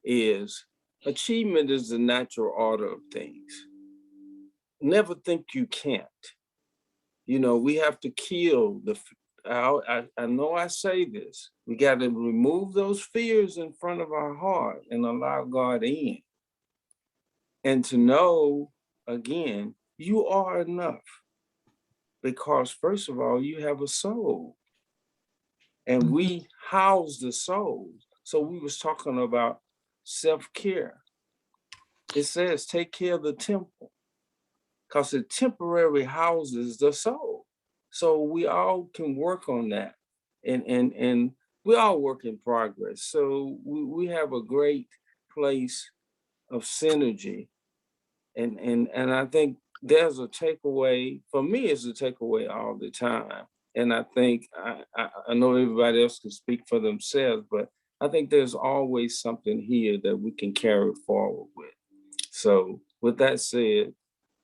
is achievement is the natural order of things. Never think you can't. You know, we have to kill the, I know I say this, we got to remove those fears in front of our heart and allow God in. And to know, again, you are enough. Because first of all, you have a soul. And we house the soul. So we was talking about self-care. It says take care of the temple, because it temporarily houses the soul. So we all can work on that. And we all work in progress. So we have a great place of synergy. And I think there's a takeaway, for me, it's a takeaway all the time. And I think, I know everybody else can speak for themselves, but I think there's always something here that we can carry forward with. So with that said,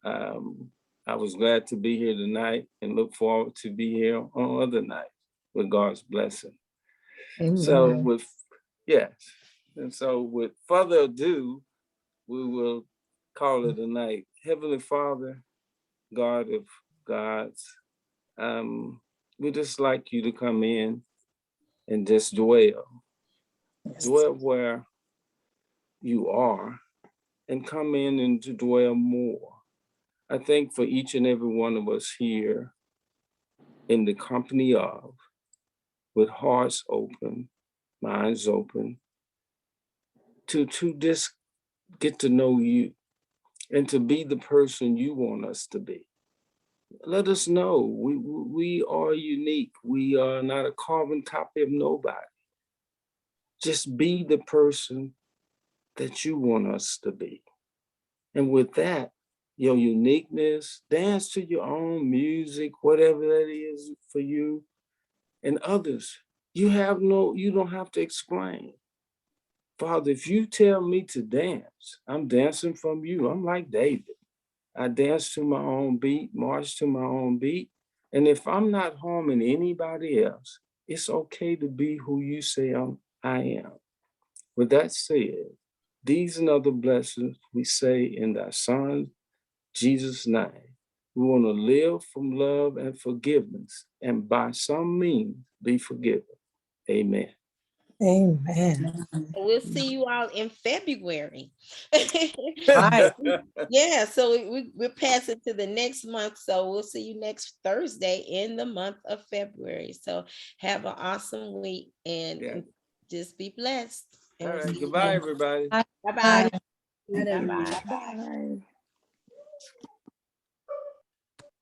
I was glad to be here tonight and look forward to be here on other nights with God's blessing. Amen. So yes. And so with further ado, we will call it a night. Heavenly Father, God of gods, we just like you to come in and just dwell. Yes. Dwell where you are and come in and to dwell more. I think for each and every one of us here in the company of, with hearts open, minds open, to just get to know you and to be the person you want us to be. Let us know we are unique. We are not a carbon copy of nobody. Just be the person that you want us to be. And with that, your uniqueness, dance to your own music, whatever that is for you and others. You don't have to explain. Father, if you tell me to dance, I'm dancing from you. I'm like David. I dance to my own beat, march to my own beat. And if I'm not harming anybody else, it's okay to be who you say I am. With that said, these and other blessings we say in thy Son, Jesus' name. We want to live from love and forgiveness, and by some means be forgiven. Amen. Amen. We'll see you all in February. Right. Yeah, so we're passing to the next month. So we'll see you next Thursday in the month of February. So have an awesome week and just be blessed. All right. Goodbye, everybody. Bye-bye. Bye, Bye-bye. Bye.